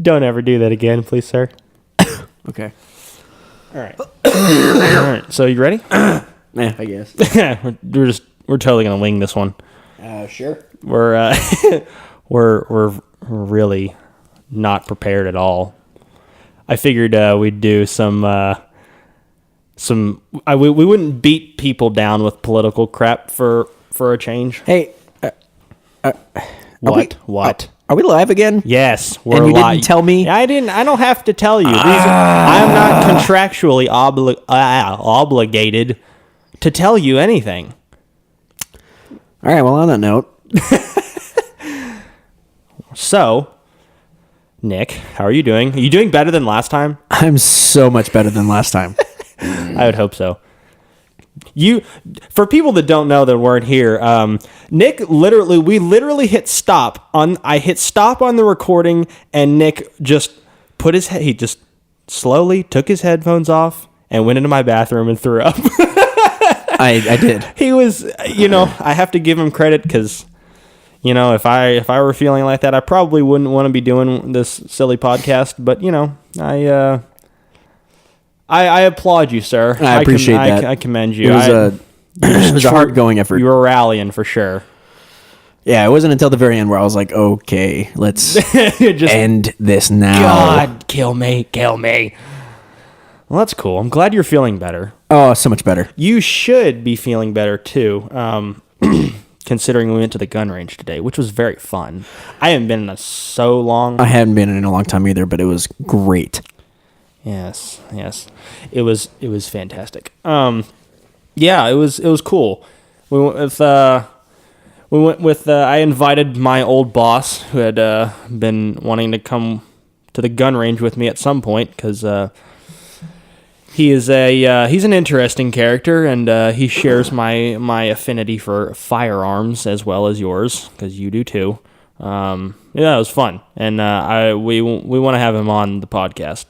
Don't ever do that again, please, sir. Okay. All right. All right. So you ready? Yeah, I guess. we're totally gonna wing this one. Sure. We're really not prepared at all. I figured we'd do we wouldn't beat people down with political crap for a change. Hey, What? Are we live again? Yes, we're And you live. didn't tell me? I didn't. I don't have to tell you. I am not contractually obligated to tell you anything. All right. Well, on that note, So, Nick, how are you doing? Are you doing better than last time? I'm so much better than last time. I would hope so. For people that don't know that weren't here, Nick we literally hit stop on. I hit stop on the recording, and Nick just he just slowly took his headphones off and went into my bathroom and threw up. I did. He was, I have to give him credit because, if I were feeling like that, I probably wouldn't want to be doing this silly podcast. But I applaud you, sir. I appreciate that. I commend you. It was a hard-going effort. You were rallying for sure. Yeah, it wasn't until the very end where I was like, okay, let's Just, end this now. God, kill me. Well, that's cool. I'm glad you're feeling better. Oh, so much better. You should be feeling better, too, considering we went to the gun range today, which was very fun. I haven't been in so long. I hadn't been in a long time either, but it was great. Yes. It was fantastic. Yeah, it was cool. We went with I invited my old boss who had been wanting to come to the gun range with me at some point cuz he's an interesting character, and he shares my affinity for firearms as well as yours, cuz you do too. Yeah, it was fun. And we want to have him on the podcast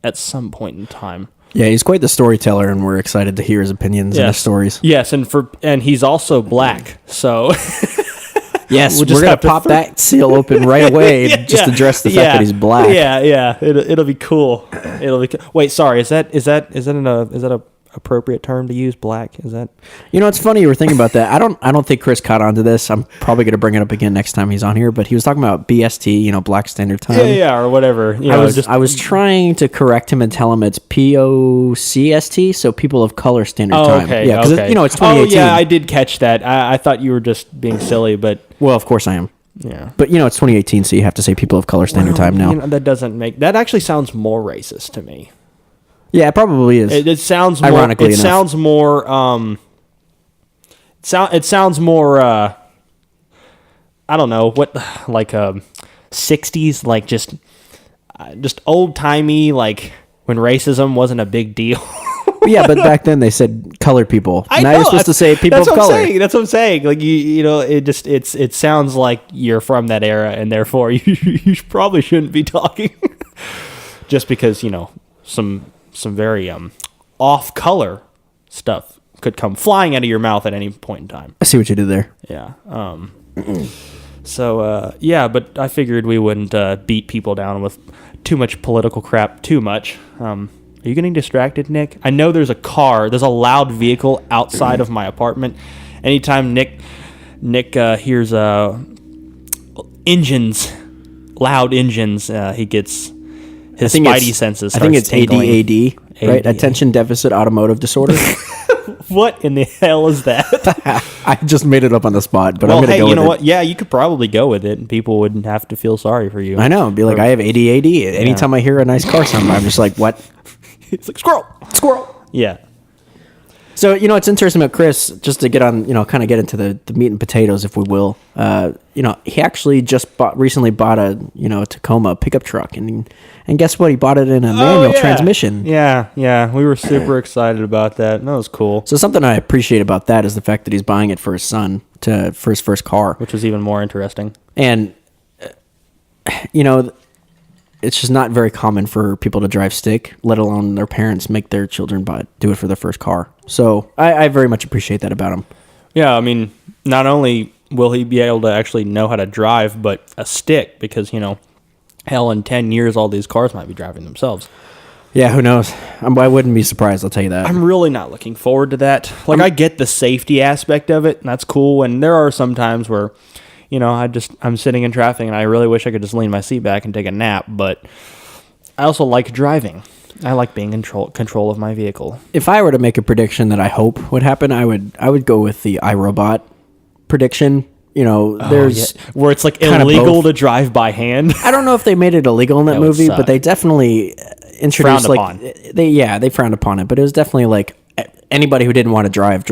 at some point in time. Yeah, he's quite the storyteller, and we're excited to hear his opinions and his stories. Yes, and he's also black, so yes, we're gonna pop that seal open right away. Just address the fact that he's black. Yeah, it'll be cool. Wait, sorry, is that a appropriate term to use? Black? Is that? It's funny you were thinking about that. I don't think Chris caught on to this. I'm probably gonna bring it up again next time he's on here. But he was talking about BST, Black Standard Time. Yeah, or whatever. I was trying to correct him and tell him it's POCST, so People of Color Standard Time. Okay. Yeah, because okay. it's 2018. Oh yeah, I did catch that. I thought you were just being silly, but well, of course I am. Yeah. But it's 2018, so you have to say People of Color Standard Time now. That actually sounds more racist to me. Yeah, it probably is. It sounds more, ironically enough. Sounds more. It sounds more. I don't know what, like 60s, like just old timey, like when racism wasn't a big deal. Yeah, but back then they said colored people. Now you're supposed to say people of color. That's what I'm saying. Like it sounds like you're from that era, and therefore you probably shouldn't be talking. Just because some very off-color stuff could come flying out of your mouth at any point in time. I see what you did there. Yeah. But I figured we wouldn't beat people down with too much political crap too much. Are you getting distracted, Nick? I know there's a loud vehicle outside of my apartment. Anytime Nick hears loud engines, he gets his spidey senses. I think it's tingling. ADD, right? Attention Deficit Automotive Disorder. What in the hell is that? I just made it up on the spot, but well, I'm going to go with it. You know what? Yeah, you could probably go with it, and people wouldn't have to feel sorry for you. I know. Be like, I have ADD. Anytime I hear a nice car sound, I'm just like, what? It's like, squirrel. Yeah. So, it's interesting about Chris, just to get on, kind of get into the meat and potatoes, if we will. He actually just recently bought a Tacoma pickup truck, and guess what? He bought it in a manual transmission. Yeah. We were super excited about that. That was cool. So something I appreciate about that is the fact that he's buying it for his son for his first car. Which was even more interesting. And, it's just not very common for people to drive stick, let alone their parents make their children do it for their first car. So I very much appreciate that about him. Yeah, I mean, not only will he be able to actually know how to drive, but a stick, because, Hell, in 10 years, all these cars might be driving themselves. Yeah, who knows? I wouldn't be surprised. I'll tell you that. I'm really not looking forward to that. Like, I get the safety aspect of it, and that's cool. And there are some times where, I'm sitting in traffic, and I really wish I could just lean my seat back and take a nap. But I also like driving. I like being in control of my vehicle. If I were to make a prediction that I hope would happen, I would go with the iRobot prediction. There's where it's like kinda illegal both. to drive by hand. I don't know if they made it illegal in that That would movie, suck. but they definitely introduced Frowned upon. they frowned upon it, but it was definitely like anybody who didn't want to drive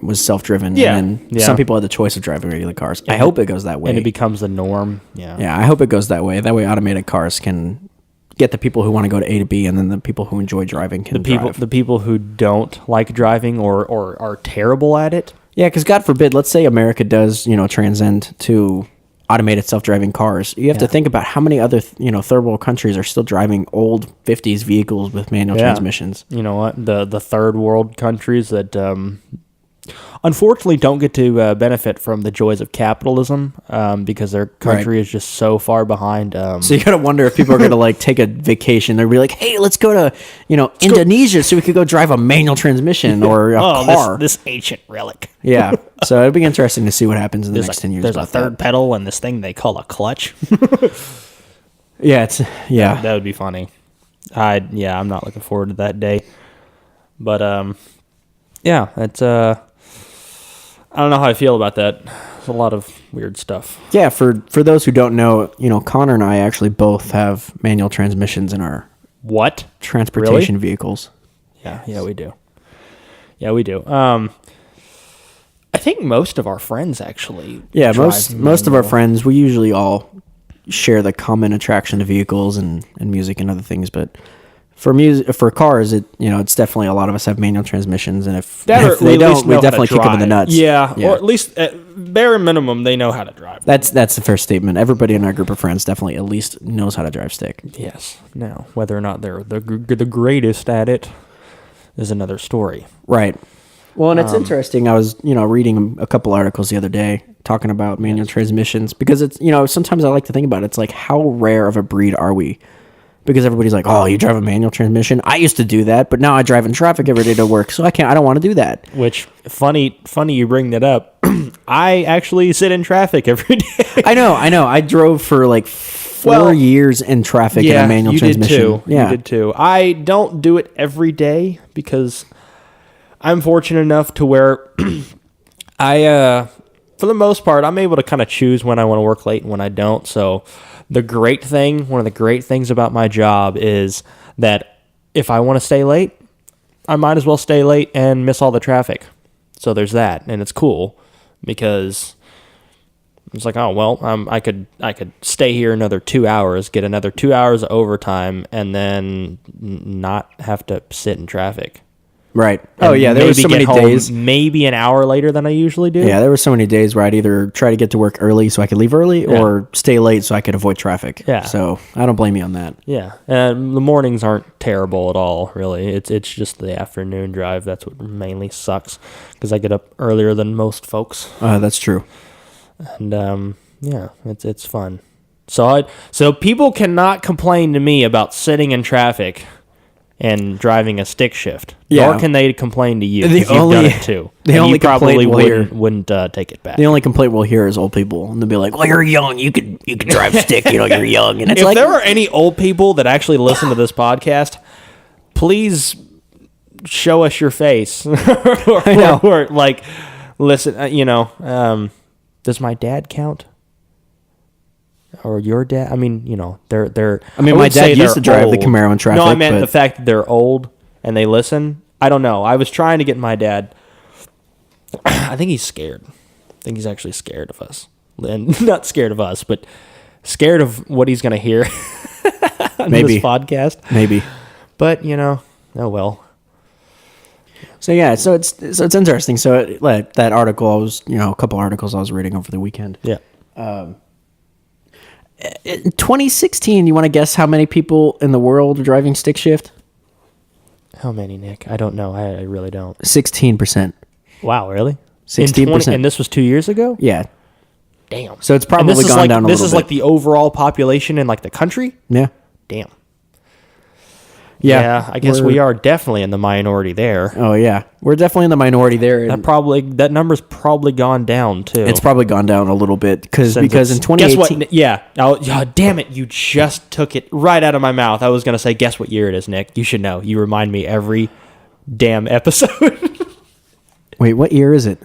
was self-driven. Yeah, And then yeah. some people had the choice of driving regular cars. I hope it goes that way. And it becomes the norm. Yeah. Yeah, I hope it goes that way. That way automated cars can get the people who want to go to A to B, and then the people who enjoy driving can drive. The people who don't like driving or are terrible at it. Yeah, because God forbid, let's say America does, transcend to automated self-driving cars. You have to think about how many other, third world countries are still driving old 50s vehicles with manual transmissions. You know what? The third world countries that unfortunately don't get to benefit from the joys of capitalism because their country is just so far behind. So you gotta wonder if people are gonna like take a vacation. They'll be like, "Hey, let's go to Indonesia so we could go drive a manual transmission or a car." This ancient relic. Yeah. So it'll be interesting to see what happens in the next 10 years. There's a about third that. pedal and this thing they call a clutch. Yeah. That would be funny. I'm not looking forward to that day. But it's I don't know how I feel about that. There's a lot of weird stuff. Yeah. For those who don't know, Connor and I actually both have manual transmissions in our What? transportation vehicles. Yeah, we do. Yeah, we do. I think most of our friends actually. Yeah, drive most of our manual. friends, we usually all share the common attraction to vehicles and music and other things. But for cars, it's definitely a lot of us have manual transmissions, and if they at don't, least we know how to definitely kick them in the drive. nuts. Yeah, or at least at bare minimum, they know how to drive. That's the first statement. Everybody in our group of friends definitely at least knows how to drive stick. Yes. Now, whether or not they're the greatest at it is another story. Right. Well, and it's interesting. I was, reading a couple articles the other day talking about manual transmissions because it's, sometimes I like to think about it. It's like, how rare of a breed are we? Because everybody's like, oh, you drive a manual transmission? I used to do that, but now I drive in traffic every day to work, so I don't want to do that. Which, funny you bring that up. I actually sit in traffic every day. I know. I drove for like 4 years in traffic in a manual transmission. Did too. Yeah. You did too. I don't do it every day because I'm fortunate enough to where for the most part, I'm able to kind of choose when I want to work late and when I don't. So one of the great things about my job is that if I want to stay late, I might as well stay late and miss all the traffic. So there's that, and it's cool because it's like, oh well, I could stay here another 2 hours, get another 2 hours of overtime, and then not have to sit in traffic. Right. And Oh, yeah. There were maybe so get many home days. maybe an hour later than I usually do. Yeah, there were so many days where I'd either try to get to work early so I could leave early or stay late so I could avoid traffic. Yeah. So I don't blame you on that. Yeah, and the mornings aren't terrible at all, really. It's just the afternoon drive that's what mainly sucks because I get up earlier than most folks, That's true. and it's fun. So people cannot complain to me about sitting in traffic and driving a stick shift. Yeah. Nor can they complain to you. The 'Cause you've only- done it too. the And only you probably complaint we'll hear- wouldn't take it back. The only complaint we'll hear is old people, and they'll be like, "Well, you're young. You can drive stick. You're young." And it's If like, there are any old people that actually listen to this podcast, please show us your face. know. or like, listen, does my dad count? Or your dad? I mean, they're. I mean, my wouldn't say dad used to they're drive the old. Camaro in traffic, No, I meant but- the fact that they're old and they listen. I don't know. I was trying to get my dad. I think he's scared. I think he's actually scared of us, and not scared of us, but scared of what he's going to hear on Maybe. this podcast. maybe. But oh well. So yeah, so it's interesting. So like that article, I was a couple articles I was reading over the weekend. Yeah. In 2016, you want to guess how many people in the world are driving stick shift? How many, Nick? I don't know. I really don't. 16%. Wow, really? 16%. And this was 2 years ago? Yeah. Damn. So it's And probably this is gone like down a this little is bit. like the overall population in like the country. Yeah. Damn. Yeah. Yeah, I guess we are definitely in the minority there. Oh yeah, we're definitely in the minority there. And That number's probably gone down too. it's probably gone down a little bit because in Guess 2018. what? Yeah. Oh, damn it! You just took it right out of my mouth. I was gonna say, guess what year it is, Nick? You should know. You remind me every damn episode. Wait, what year is it?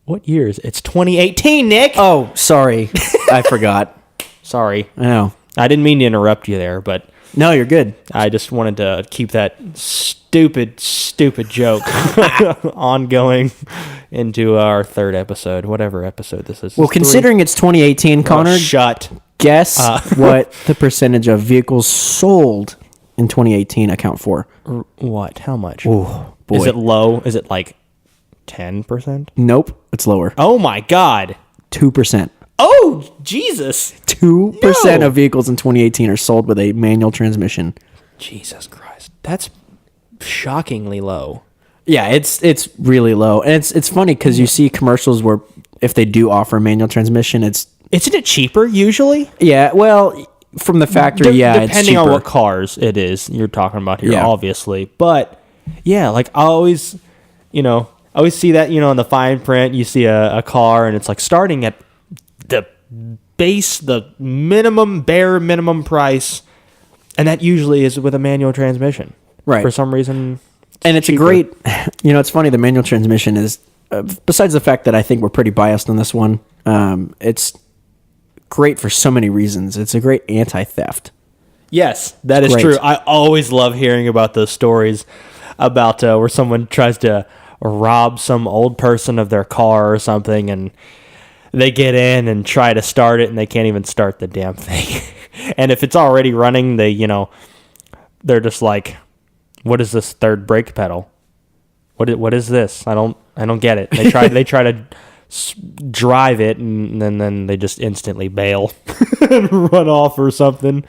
What year is it? It's 2018, Nick. Oh, sorry, I forgot. Sorry, I know. I didn't mean to interrupt you there, but No, you're good. I just wanted to keep that stupid joke ongoing into our third episode, whatever episode this is. Well, It's three. considering it's 2018, Connor, Shut. guess what the percentage of vehicles sold in 2018 account for? What? How much? Oh boy, Is it low? Is it like 10%? Nope, it's lower. Oh my God. 2%. Oh, Jesus. 2% No. of vehicles in 2018 are sold with a manual transmission. Jesus Christ. That's shockingly low. Yeah, it's really low, and it's funny because you see commercials where if they do offer a manual transmission, it's Isn't it cheaper usually? well from the factory, yeah, it's Depending cheaper. on what cars it is you're talking about here, Yeah. obviously. But yeah, like I always see that, in the fine print, you see a car and it's like starting at the base, the bare minimum price. And that usually is with a manual transmission. Right. For some reason. And it's cheaper. a great, it's funny. The manual transmission is, besides the fact that I think we're pretty biased on this one, it's great for so many reasons. It's a great anti-theft. Yes, that is great. true. I always love hearing about those stories about where someone tries to rob some old person of their car or something, and they get in and try to start it, and they can't even start the damn thing. And if it's already running, they're just like, "What is this third brake pedal? What is this? I don't get it." They try to drive it, and then they just instantly bail and run off or something,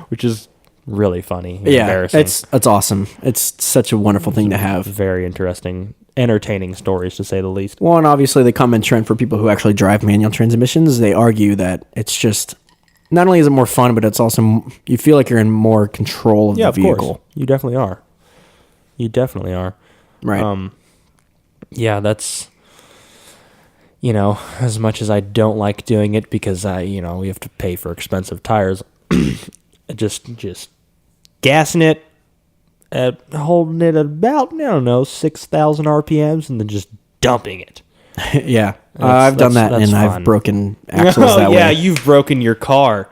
which is really funny. And embarrassing. it's awesome. It's such a wonderful thing to have. Very interesting, entertaining stories to say the least. Well, and obviously the common trend for people who actually drive manual transmissions, they argue that it's just not only is it more fun, but it's also you feel like you're in more control of the vehicle. Course. You definitely are. You definitely are. Right. Yeah, that's as much as I don't like doing it because we have to pay for expensive tires. just gassing it, holding it at about 6,000 RPMs, and then just dumping it. Yeah. I've done that, that's and fun. I've broken axles that yeah, way. you've broken your car.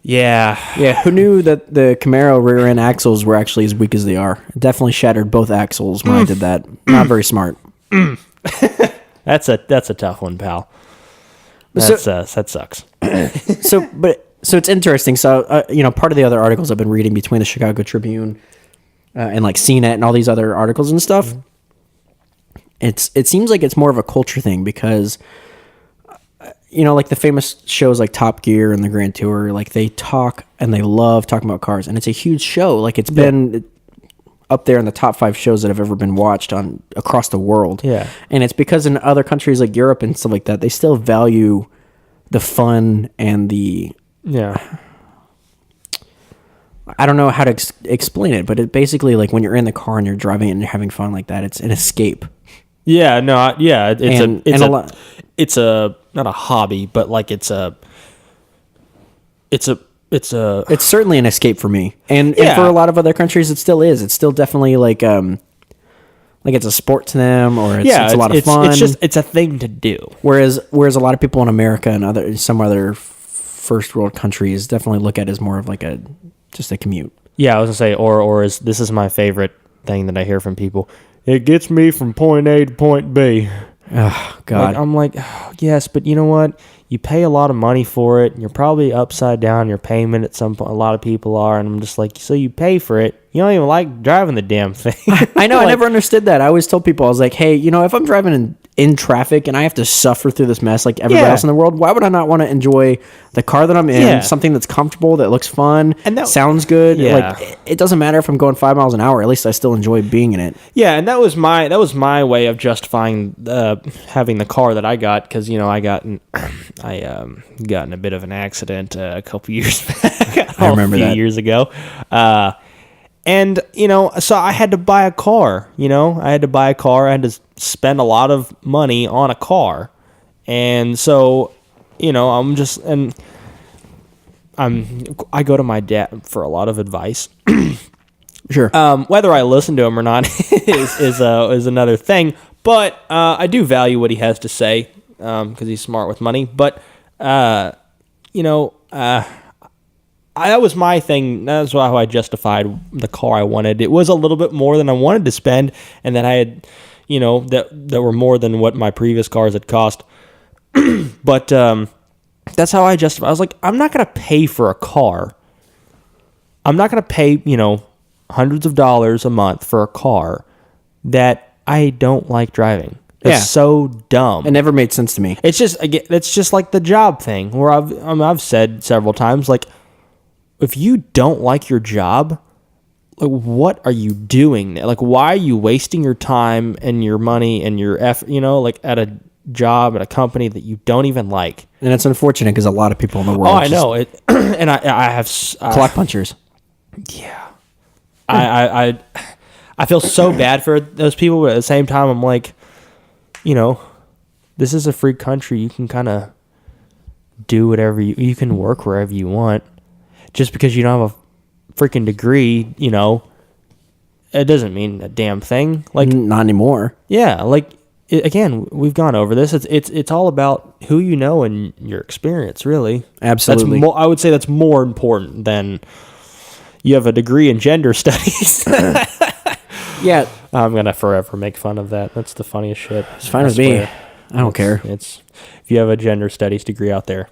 Yeah. Yeah, who knew that the Camaro rear end axles were actually as weak as they are? It definitely shattered both axles when I did that. Not very smart. That's a tough one, pal. So- That sucks. So it's interesting. So part of the other articles I've been reading between the Chicago Tribune and like CNET and all these other articles and stuff, it seems like it's more of a culture thing because like the famous shows like Top Gear and the Grand Tour, like they talk and they love talking about cars, and it's a huge show. Like it's been up there in the top 5 shows that have ever been watched on across the world. Yeah. And it's because in other countries like Europe and stuff like that, they still value the fun and the Yeah. I don't know how to explain it, but it basically like when you're in the car and you're driving it and you're having fun like that, it's an escape. Yeah, no, yeah, it's not a hobby, but like it's certainly an escape for me, and Yeah. for a lot of other countries, it still is. It's still definitely like it's a sport to them, or it's a lot of fun. It's a thing to do. Whereas a lot of people in America and some other first world countries definitely look at it as more of like just a commute. Yeah, I was gonna say, or this is my favorite thing that I hear from people. It gets me from point A to point B. Oh God. I'm like, oh, yes, but you know what? You pay a lot of money for it, and you're probably upside down your payment at some point. A lot of people are, and I'm just like, so you pay for it. You don't even like driving the damn thing. I know. I Like, never understood that. I always told people, I was like, hey, if I'm driving in traffic and I have to suffer through this mess like everybody Yeah. else in the world, why would I not want to enjoy the car that I'm in, Yeah. something that's comfortable, that looks fun, And that- sounds good? Yeah. Like, it doesn't matter if I'm going 5 miles an hour. At least I still enjoy being in it. Yeah, and that was my way of justifying having the car that I got, because I got in a bit of an accident a couple years back. I remember a few that. years ago, and so I had to buy a car. I had to spend a lot of money on a car, and so I go to my dad for a lot of advice. Sure. Whether I listen to him or not is another thing. But I do value what he has to say because he's smart with money. But that was my thing. That's how I justified the car I wanted. It was a little bit more than I wanted to spend, and that I had, that were more than what my previous cars had cost. But that's how I justified. I was like, I'm not gonna pay for a car. I'm not gonna pay, hundreds of dollars a month for a car that I don't like driving. It's Yeah. so dumb. It never made sense to me. It's just like the job thing where I've said several times, like, if you don't like your job, like, what are you doing there? Like, why are you wasting your time and your money and your effort, like at a job at a company that you don't even like? And it's unfortunate because a lot of people in the world Oh, I know it. And I have clock punchers. yeah. I feel so bad for those people, but at the same time, I'm like, this is a free country. You can kind of do whatever you can work wherever you want. Just because you don't have a freaking degree, it doesn't mean a damn thing. Like, Not anymore. yeah, like again, we've gone over this. It's all about who you know and your experience, really. Absolutely. That's I would say that's more important than you have a degree in gender studies. Yeah, I'm gonna forever make fun of that. That's the funniest shit. it's fine with me. I don't care. It's if you have a gender studies degree out there.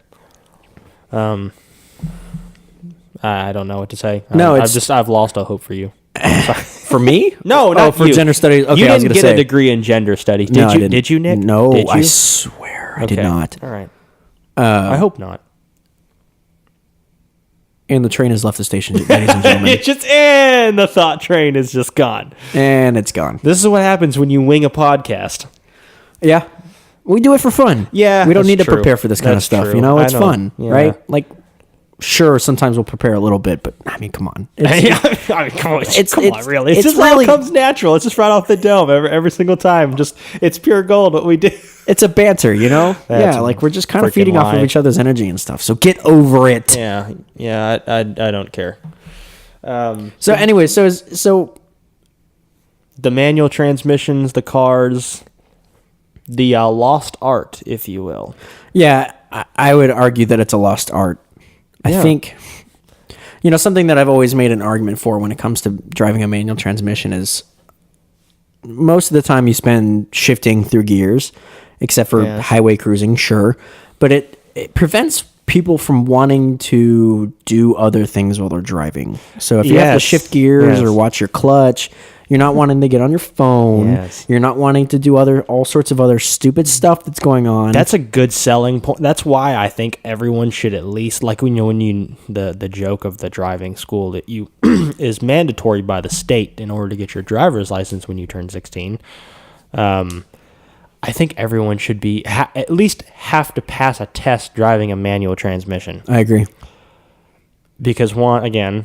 I don't know what to say. No, it's- I've lost all hope for you. For me? No, not for you. gender studies. Okay, you I was didn't gonna get say. a degree in gender studies, did No, I you? didn't. Did you, Nick? No, Did you? I swear I did Okay. not. All right. I hope not. And the train has left the station, ladies and gentlemen. It's just and the thought train is just gone. And it's gone. This is what happens when you wing a podcast. Yeah. We do it for fun. Yeah, We don't that's need to true. prepare for this kind That's of stuff. true. You know, I it's know. fun, Yeah. right? Like, sure, sometimes we'll prepare a little bit, but I mean, come on. It's, I mean, come on, It's- come on, it's- really. It's it's just really- how it comes natural. It's just right off the dome every single time. Just it's pure gold what we do. it's a banter, you know? That's Yeah, like we're just kind of freaking feeding off of lie. each other's energy and stuff. So get over it. Yeah. I don't care. So anyway, so The manual transmissions, the cars, the lost art, if you will. yeah, I would argue that it's a lost art. I Yeah. think, something that I've always made an argument for when it comes to driving a manual transmission is most of the time you spend shifting through gears, except for Yes. highway cruising, sure. But it prevents people from wanting to do other things while they're driving. So if you have to Yes. shift gears Yes. or watch your clutch, you're not wanting to get on your phone. Yes. You're not wanting to do all sorts of other stupid stuff that's going on. That's a good selling point. That's why I think everyone should at least, like when the joke of the driving school that you is mandatory by the state in order to get your driver's license when you turn 16. I think everyone should be at least have to pass a test driving a manual transmission, I agree. because one, again,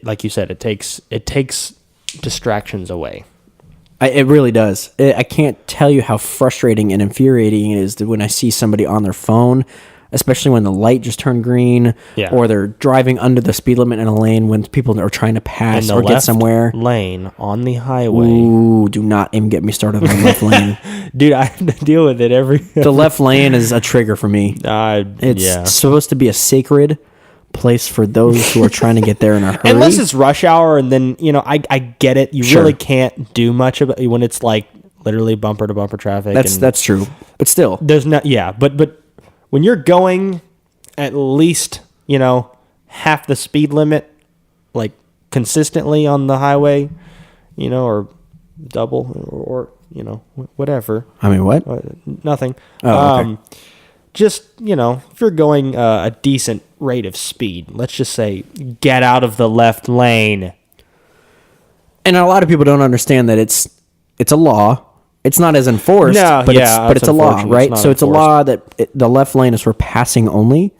like you said, it takes distractions away. It really does. I can't tell you how frustrating and infuriating it is when I see somebody on their phone, especially when the light just turned green, Yeah. or they're driving under the speed limit in a lane when people are trying to In pass the or get left somewhere. lane on the highway. Ooh, do not even get me started on the left lane. Dude, I have to deal with it every. The left lane is a trigger for me. It's yeah. supposed to be a sacred place for those who are trying to get there in a hurry. Unless it's rush hour, and then I get it. You Sure. really can't do much about it when it's like literally bumper to bumper traffic. and that's true, but still, there's not. Yeah, but when you're going at least half the speed limit, like consistently on the highway, or double, or whatever. I mean, what? Nothing. Oh, okay. Just, if you're going a decent rate of speed, let's just say get out of the left lane. And a lot of people don't understand that it's a law. It's not as enforced, No, but yeah, it's a law, unfortunate. right? It's So not it's a law that the left lane is for passing only.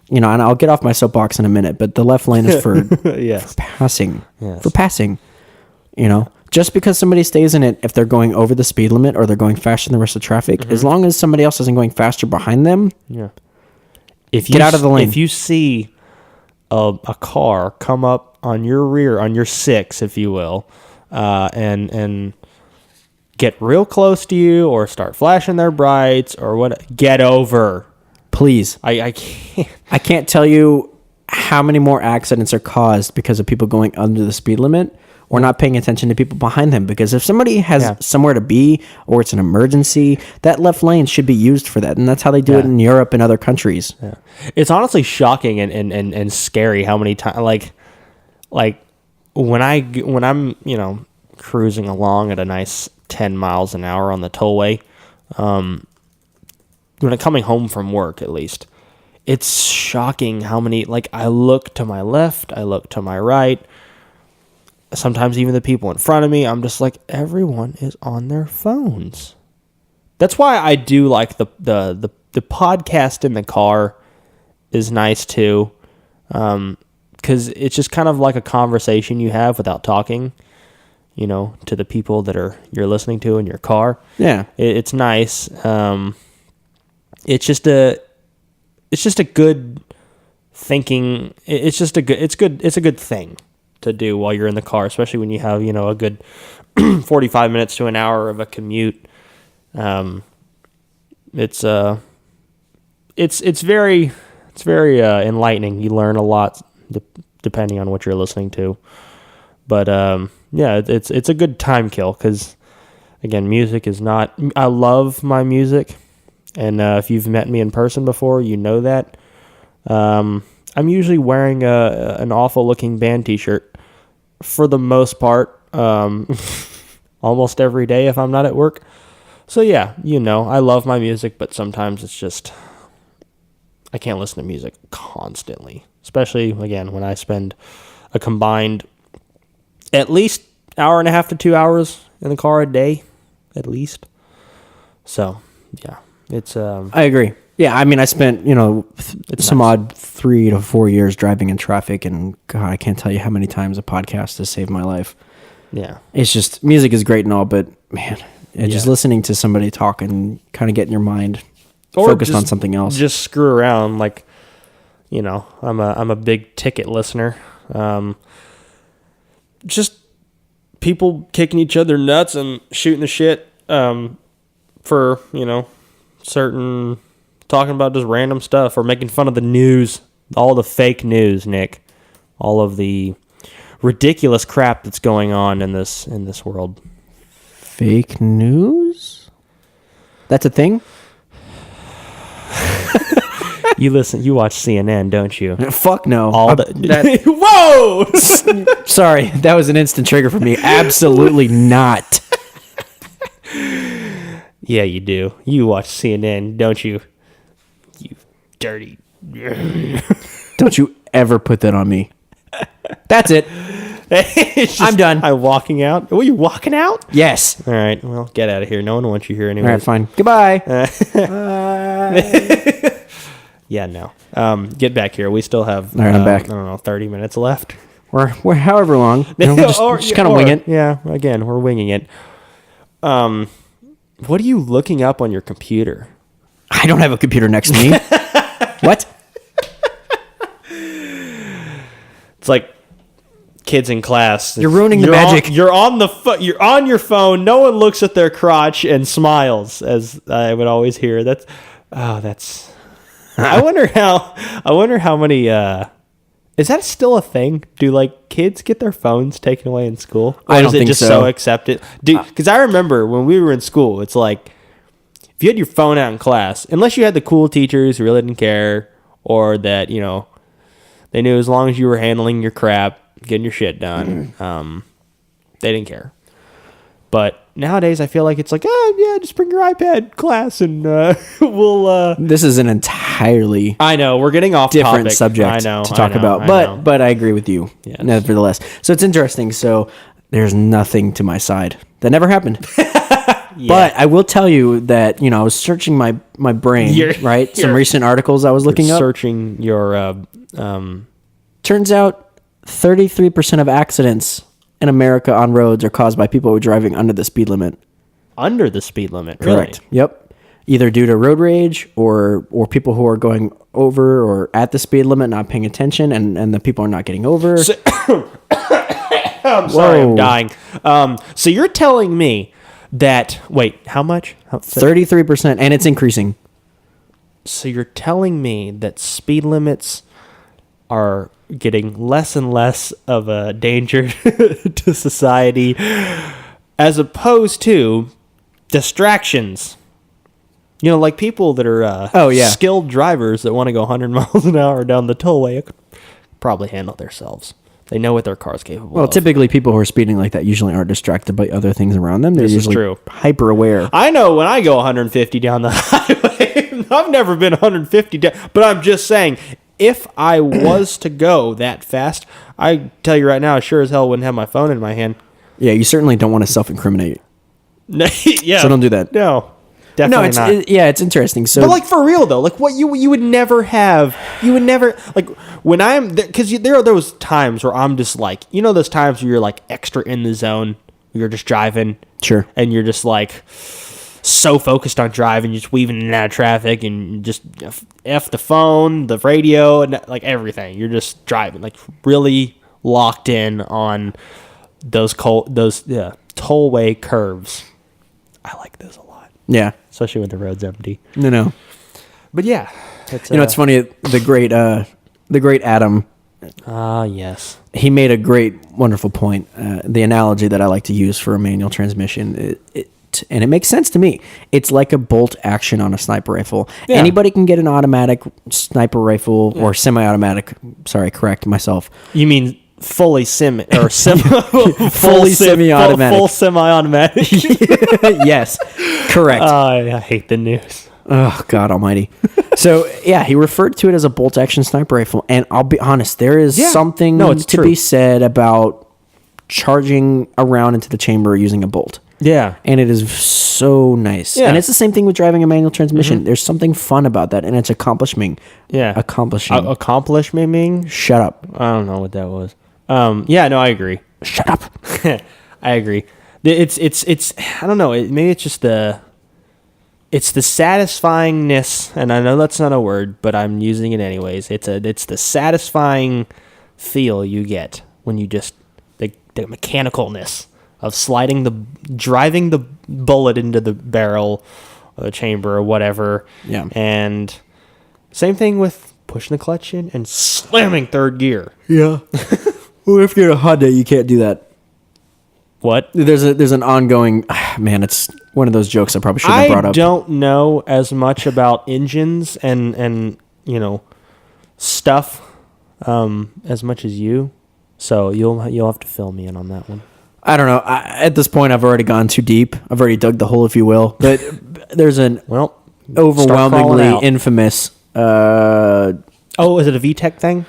And I'll get off my soapbox in a minute, but the left lane is for, Yes. for passing. Yes. For passing. Just because somebody stays in it, if they're going over the speed limit or they're going faster than the rest of traffic, as long as somebody else isn't going faster behind them, Yeah. Get out of the lane. If you see a car come up on your rear, on your six, if you will, and get real close to you or start flashing their brights or what, get over. please. I can't. I can't tell you how many more accidents are caused because of people going under the speed limit or not paying attention to people behind them. Because if somebody has somewhere to be or it's an emergency, that left lane should be used for that. And that's how they do it in Europe and other countries. Yeah. It's honestly shocking and scary how many times, like when I'm, cruising along at a nice 10 miles an hour on the tollway, when I'm coming home from work, at least, it's shocking how many, I look to my left, I look to my right, sometimes even the people in front of me, I'm just like, everyone is on their phones. That's why I do like the podcast in the car is nice too, because it's just kind of like a conversation you have without talking, to the people that you're listening to in your car. Yeah. It's nice. It's just a good thinking. It's a good thing to do while you're in the car, especially when you have, a good 45 minutes to an hour of a commute. It's very enlightening. You learn a lot depending on what you're listening to. But it's a good time kill because, again, music is not. I love my music, and if you've met me in person before, you know that. I'm usually wearing an awful looking band T-shirt for the most part, almost every day if I'm not at work. So yeah, I love my music, but sometimes it's just I can't listen to music constantly, especially again when I spend a combined at least hour and a half to 2 hours in the car a day, at least. So yeah, it's I agree. Yeah, I mean, I spent, some nice. odd 3 to 4 years driving in traffic, and God, I can't tell you how many times a podcast has saved my life. Yeah. It's just, music is great and all, but man, just Yeah. listening to somebody talk and kind of getting your mind Or focused just- on something else. Just screw around, I'm a big ticket listener. Just people kicking each other nuts and shooting the shit for certain talking about just random stuff or making fun of the news, all the fake news, Nick, all of the ridiculous crap that's going on in this world. Fake news? That's a thing? You watch CNN, don't you? Fuck no. Whoa! Sorry, that was an instant trigger for me. Absolutely not. Yeah, you do. You watch CNN, don't you? You dirty. Don't you ever put that on me. That's it. I'm done. I'm walking out. Oh, you're walking out? Yes. All right. Well, get out of here. No one wants you here All anyway. right, fine. Goodbye. Yeah, no. Get back here. We still have. All right, I'm back. I don't know, 30 minutes left. We're however long. We're just kind of wing it. Yeah. Again, we're winging it. What are you looking up on your computer? I don't have a computer next to me. What? It's like kids in class. You're ruining the magic. You're on your phone. No one looks at their crotch and smiles, as I would always hear. That's. I wonder how many. Is that still a thing? Do kids get their phones taken away in school? Or I don't is it think just so. accepted? Because I remember when we were in school, it's like if you had your phone out in class, unless you had the cool teachers who really didn't care, or that they knew as long as you were handling your crap, getting your shit done, they didn't care. But nowadays I feel like it's like, oh yeah, just bring your iPad class and we'll. This is an entirely I know we're getting off different topic. subject I know, to talk I know, about, I but know. but I agree with you. Yes. Nevertheless, so it's interesting. So there's nothing to my side. That never happened. But I will tell you that I was searching my brain, right? Some recent articles I was looking up. searching your Turns out 33% of accidents in America on roads are caused by people who are driving under the speed limit. under the speed limit. Really? Correct. Yep. Either due to road rage or people who are going over or at the speed limit, not paying attention, and the people are not getting over. I'm sorry, I'm dying. So you're telling me that how much? 33%, and it's increasing. So you're telling me that speed limits are getting less and less of a danger to society as opposed to distractions. Like people that are skilled drivers that want to go 100 miles an hour down the tollway could probably handle themselves. They know what their car's capable Well, of. typically people who are speeding like that usually aren't distracted by other things around them. They're This is usually true. hyper aware. I know when I go 150 down the highway, I've never been 150 down, but I'm just saying, if I was to go that fast, I tell you right now, I sure as hell wouldn't have my phone in my hand. Yeah, you certainly don't want to self-incriminate. Yeah. So don't do that. No, definitely not. It's interesting. So, But like for real though, like what you would never have, you would never like when I'm because there are those times where I'm just like those times where you're like extra in the zone, you're just driving, sure. and you're just like so focused on driving, you're just weaving in and out of traffic, and just f the phone, the radio, and like everything. You're just driving, like really locked in on those tollway curves. I like those a lot. Yeah. Especially when the road's empty. No. But yeah. It's, It's funny. The great Adam, yes. he made a great, wonderful point. The analogy that I like to use for a manual transmission, and it makes sense to me. It's like a bolt action on a sniper rifle. Yeah. Anybody can get an automatic sniper rifle or semi-automatic. Sorry, correct myself. You mean fully fully semi-automatic. full semi-automatic. Yes, correct. I hate the news. Oh, God almighty. So, yeah, he referred to it as a bolt-action sniper rifle. And I'll be honest, there is something it's to true. be said about charging around into the chamber using a bolt. Yeah. And it is so nice. Yeah. And it's the same thing with driving a manual transmission. There's something fun about that, and it's accomplishing. Yeah. Accomplishing. Shut up. I don't know what that was. Yeah, no, I agree. Shut up. I agree. It's I don't know. Maybe it's just it's the satisfyingness, and I know that's not a word, but I'm using it anyways. It's the satisfying feel you get when you just the mechanicalness of driving the bullet into the barrel or the chamber or whatever. Yeah. And same thing with pushing the clutch in and slamming third gear. Yeah. Well, if you're a Honda, you can't do that. What? There's an ongoing... Man, it's one of those jokes I probably shouldn't have brought up. I don't know as much about engines and stuff as much as you, so you'll have to fill me in on that one. I don't know. At this point, I've already gone too deep. I've already dug the hole, if you will. But there's an overwhelmingly infamous... is it a VTEC thing?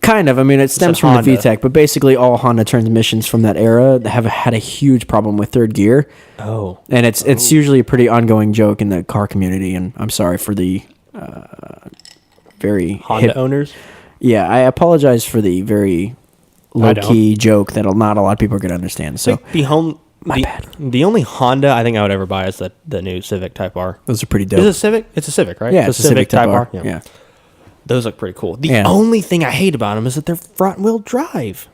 Kind of. I mean, it stems from Honda. the VTEC, but basically all Honda transmissions from that era have had a huge problem with third gear. Oh. And it's usually a pretty ongoing joke in the car community, and I'm sorry for the very Honda owners? Yeah, I apologize for the very low-key joke that not a lot of people are going to understand. So My bad. The only Honda I think I would ever buy is the new Civic Type R. those are pretty dope. Is it a Civic? It's a Civic, right? Yeah, it's a Civic Type R. Yeah. Yeah. Those look pretty cool. The only thing I hate about them is that they're front-wheel drive.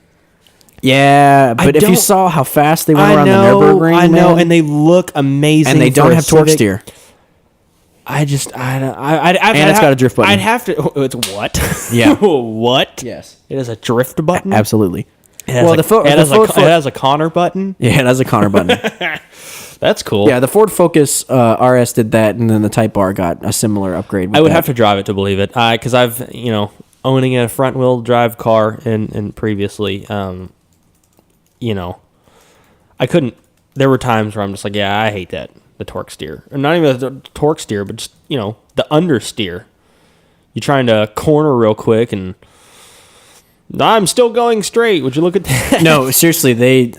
Yeah, but if you saw how fast they went around the Nürburgring, I know, man, and they look amazing. and they don't have torque Civic. steer. I'd it's got a drift button. I'd have to. It's what? Yeah. What? Yes. It has a drift button. Absolutely. It has a Connor button. Yeah, it has a Connor button. That's cool. Yeah, the Ford Focus RS did that, and then the Type R got a similar upgrade. I would have to drive it to believe it, because I've owning a front wheel drive car and previously, I couldn't there were times where I'm just like, yeah, I hate that, the torque steer. And not even the torque steer, but just, the understeer. You're trying to corner real quick and I'm still going straight. Would you look at that? No, seriously, they've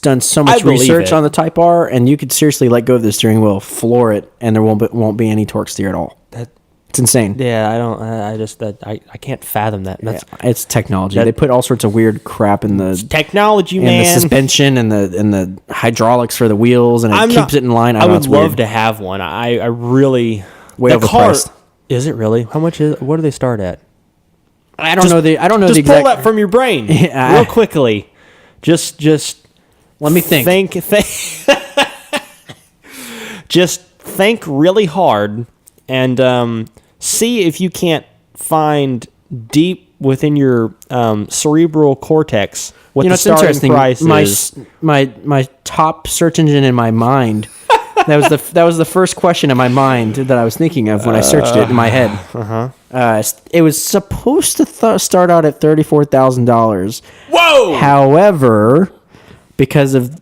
done so much believe research it. on the Type R, and you could seriously let go of the steering wheel, floor it, and there won't be any torque steer at all. It's insane. Yeah, I can't fathom that. That's It's technology. They put all sorts of weird crap in the technology, in man. the suspension and the hydraulics for the wheels, and it keeps it in line. I would it's love weird. to have one. I really Way the car. overpriced. Is it really? How much is? What do they start at? I don't know the Just exact. pull that from your brain Yeah, real quickly. Just Let me think. Just think really hard and see if you can't find deep within your cerebral cortex what the It's starting interesting. price is. My top search engine in my mind. That was the first question in my mind that I was thinking of when I searched it in my head. It was supposed to start out at $34,000. Whoa! However, because of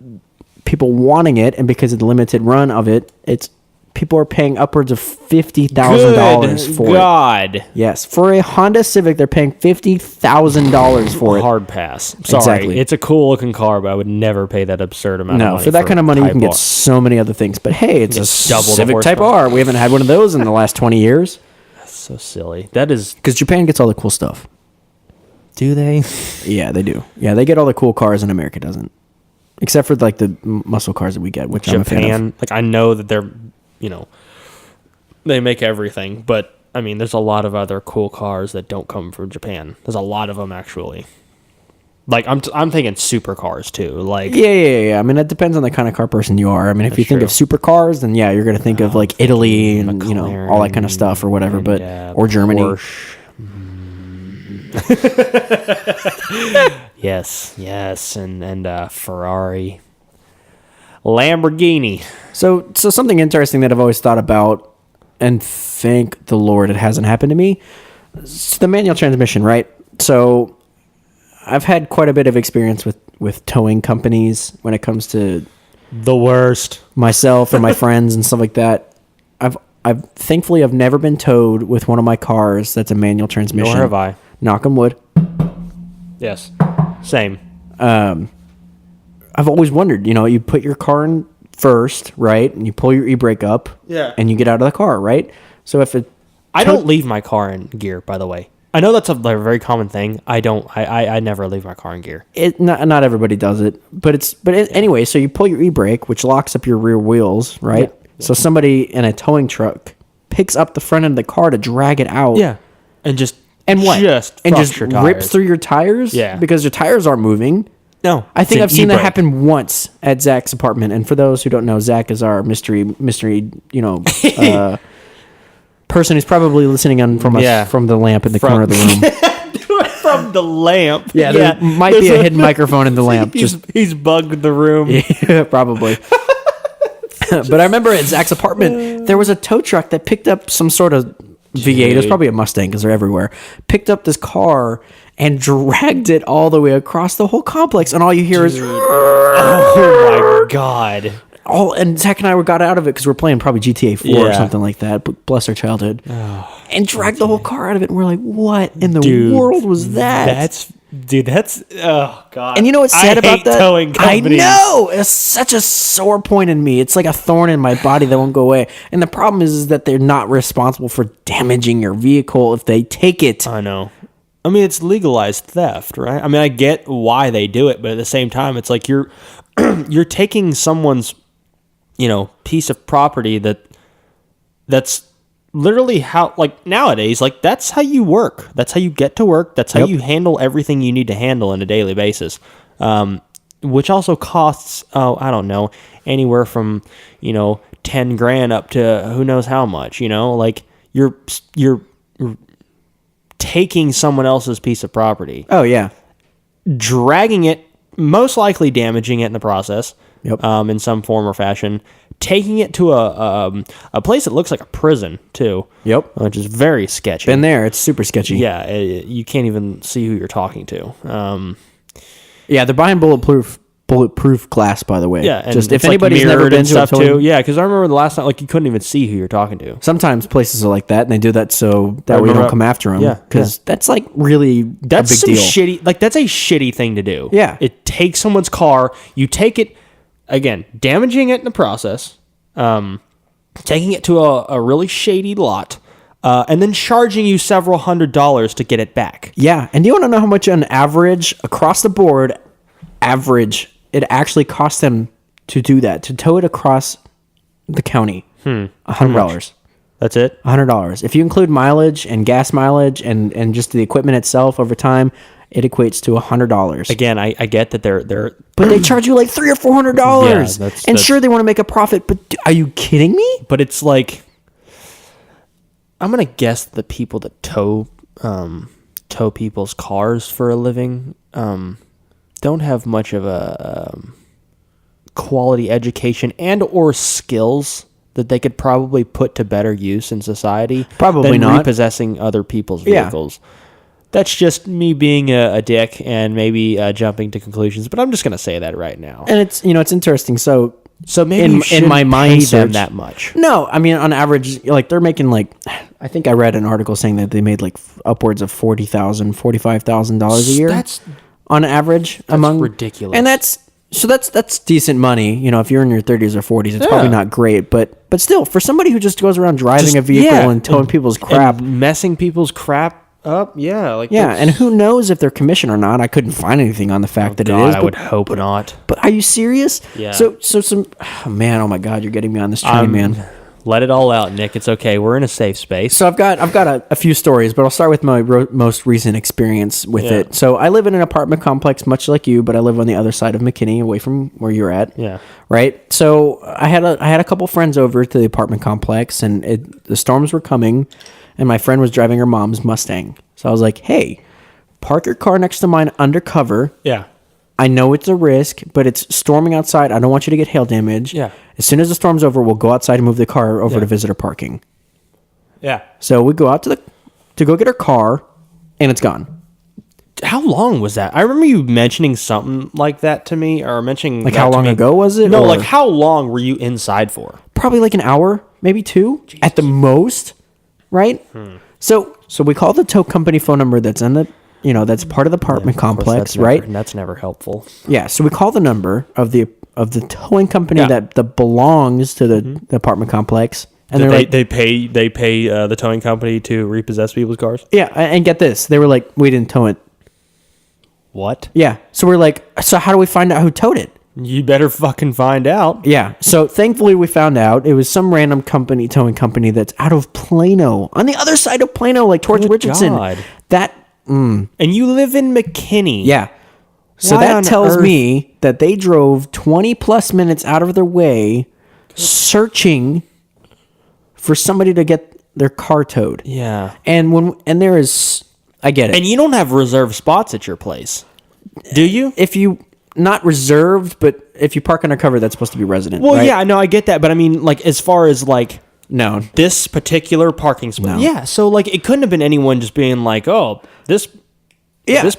people wanting it and because of the limited run of it, people are paying upwards of $50,000 for it. God. Yes, for a Honda Civic, they're paying $50,000 for it. Hard pass. Sorry. Exactly. It's a cool looking car, but I would never pay that absurd amount of No, money. for that kind of money, you Type can R. get so many other things. But hey, it's Just a double the Civic Type horsepower. R. We haven't had one of those in the last 20 years So silly. That is. because Japan gets all the cool stuff. Do they? Yeah, they do. Yeah, they get all the cool cars, and America doesn't, except for like the muscle cars that we get, which I'm a fan of. Japan. Like, I know that they're, they make everything, but I mean, there's a lot of other cool cars that don't come from Japan. There's a lot of them actually. Like, I'm thinking supercars too. Like, Yeah. I mean, it depends on the kind of car person you are. I mean, if you think true. of supercars, then yeah, you're going to think of like Italy and all that kind of stuff or whatever. and, But or Germany. Porsche. Yes, and Ferrari, Lamborghini. So something interesting that I've always thought about, and thank the Lord it hasn't happened to me. It's the manual transmission, right? So I've had quite a bit of experience with towing companies when it comes to The worst. myself and my friends and stuff like that. I've thankfully I've never been towed with one of my cars that's a manual transmission. Nor have I. Knock on wood. Yes. Same. I've always wondered, you put your car in first, right? And you pull your e-brake up. Yeah. And you get out of the car, right? So if it I don't leave my car in gear, by the way. I know that's a very common thing. I don't. I never leave my car in gear. not everybody does it, but anyway, so you pull your e-brake, which locks up your rear wheels, right? Yeah. So somebody in a towing truck picks up the front end of the car to drag it out. And just And what? Just and frost just your rips tires. through your tires? Yeah. Because your tires aren't moving. No, I think I've it's an seen that e-brake. happen once at Zach's apartment. And for those who don't know, Zach is our mystery, person who's probably listening on from Yeah. from the lamp in the corner of the room. From the lamp. Yeah, there might be a hidden microphone in the lamp. He's bugged the room. Yeah, probably. But I remember at Zach's apartment, there was a tow truck that picked up some sort of V8. It was probably a Mustang because they're everywhere. Picked up this car and dragged it all the way across the whole complex. And all you hear is... Oh my god. And Zach and I got out of it because we're playing probably GTA 4 or Yeah. something like that. But bless our childhood. And dragged the whole car out of it. And we're like, what in the Dude, world was that? That's oh god. And you know what's sad I about hate that? Towing I companies. know. It's such a sore point in me. It's like a thorn in my body that won't go away. And the problem is that they're not responsible for damaging your vehicle if they take it. I know. I mean, it's legalized theft, right? I mean, I get why they do it, but at the same time, it's like you're taking someone's, piece of property that's literally how, like, nowadays, like, that's how you work. That's how you get to work. That's how Yep. you handle everything you need to handle on a daily basis. Which also costs, I don't know, anywhere from, $10,000 up to who knows how much, like you're taking someone else's piece of property, Oh, yeah. dragging it, most likely damaging it in the process, Yep. in some form or fashion, taking it to a place that looks like a prison too, Yep. which is very sketchy. Been there. It's super sketchy. Yeah, you can't even see who you're talking to. Yeah, they're buying bulletproof bulletproof glass, by the way. Yeah, and just it's if anybody's never mirrored been and to a stuff towing, too. Yeah, because I remember the last time, like you couldn't even see who you're talking to. sometimes places are like that, and they do that so that way you remember- don't come after them. Yeah, because that's like really That's a big some deal. shitty. Like that's a shitty thing to do. Yeah. it takes someone's car. You take it again, damaging it in the process. Taking it to a really shady lot, and then charging you several $100s to get it back. Yeah, and do you want to know how much on average across the board, it actually costs them to do that, to tow it across the county? $100. That's it. $100. If you include mileage and gas mileage and just the equipment itself over time, it equates to $100. Again, I get that they're But they charge you like $300 or $400. Yeah, And that's- sure, they want to make a profit, but are you kidding me? but it's like I'm gonna guess the people that tow people's cars for a living don't have much of a quality education and or skills that they could probably put to better use in society. Probably than not. repossessing other people's Yeah. vehicles. That's just me being a dick and maybe jumping to conclusions, but I'm just gonna say that right now. And it's interesting. So So maybe in you shouldn't my mind pay them search- that much. no, I mean on average, like they're making like, I think I read an article saying that they made like upwards of $40,000, $45,000 a year. That's on average among ridiculous. And that's decent money. You know, if you're in your 30s or 40s, it's probably not great, but still, for somebody who just goes around driving a vehicle and towing people's crap. and messing people's crap up. Yeah, like Yeah, and who knows if they're commissioned or not? I couldn't find anything on the fact that God, it is. I would hope not. But are you serious? Yeah. So some man, oh my God, you're getting me on this train, man. Let it all out, Nick. It's okay. We're in a safe space. So I've got a few stories, but I'll start with my most recent experience with Yeah. it. So I live in an apartment complex, much like you, but I live on the other side of McKinney, away from where you're at. Yeah. Right. So I had a couple friends over to the apartment complex, and the storms were coming, and my friend was driving her mom's Mustang. So I was like, "Hey, park your car next to mine undercover. Yeah. I know it's a risk, but it's storming outside. I don't want you to get hail damage. Yeah. As soon as the storm's over, we'll go outside and move the car over Yeah. to visitor parking." Yeah. So we go out to go get her car, and it's gone. How long was that? I remember you mentioning something like that to me, or mentioning Like that how to long me. ago was it? No, or- like how long were you inside for? probably like an hour, maybe two at the most, right? So we call the tow company phone number that's in the that's part of the apartment Of course, complex, that's right? Never, that's never helpful. Yeah. So we call the number of the towing company Yeah. that belongs to the apartment complex, and they're They, like, they pay the towing company to repossess people's cars. yeah, and get this, they were like, we didn't tow it. What? Yeah. So we're like, so how do we find out who towed it? You better fucking find out. Yeah. So thankfully we found out it was some random towing company that's out of Plano, on the other side of Plano, like towards Good Richardson. God. That And you live in McKinney. yeah. So Why that on tells earth? me that they drove 20 plus minutes out of their way searching for somebody to get their car towed. Yeah. And there is, I get it. And you don't have reserved spots at your place, do you? If you not reserved, but if you park undercover, that's supposed to be resident. Well, right? yeah, no, I get that, but I mean, like, as far as like No. this particular parking spot, No. yeah. So like, it couldn't have been anyone just being like, "Oh, this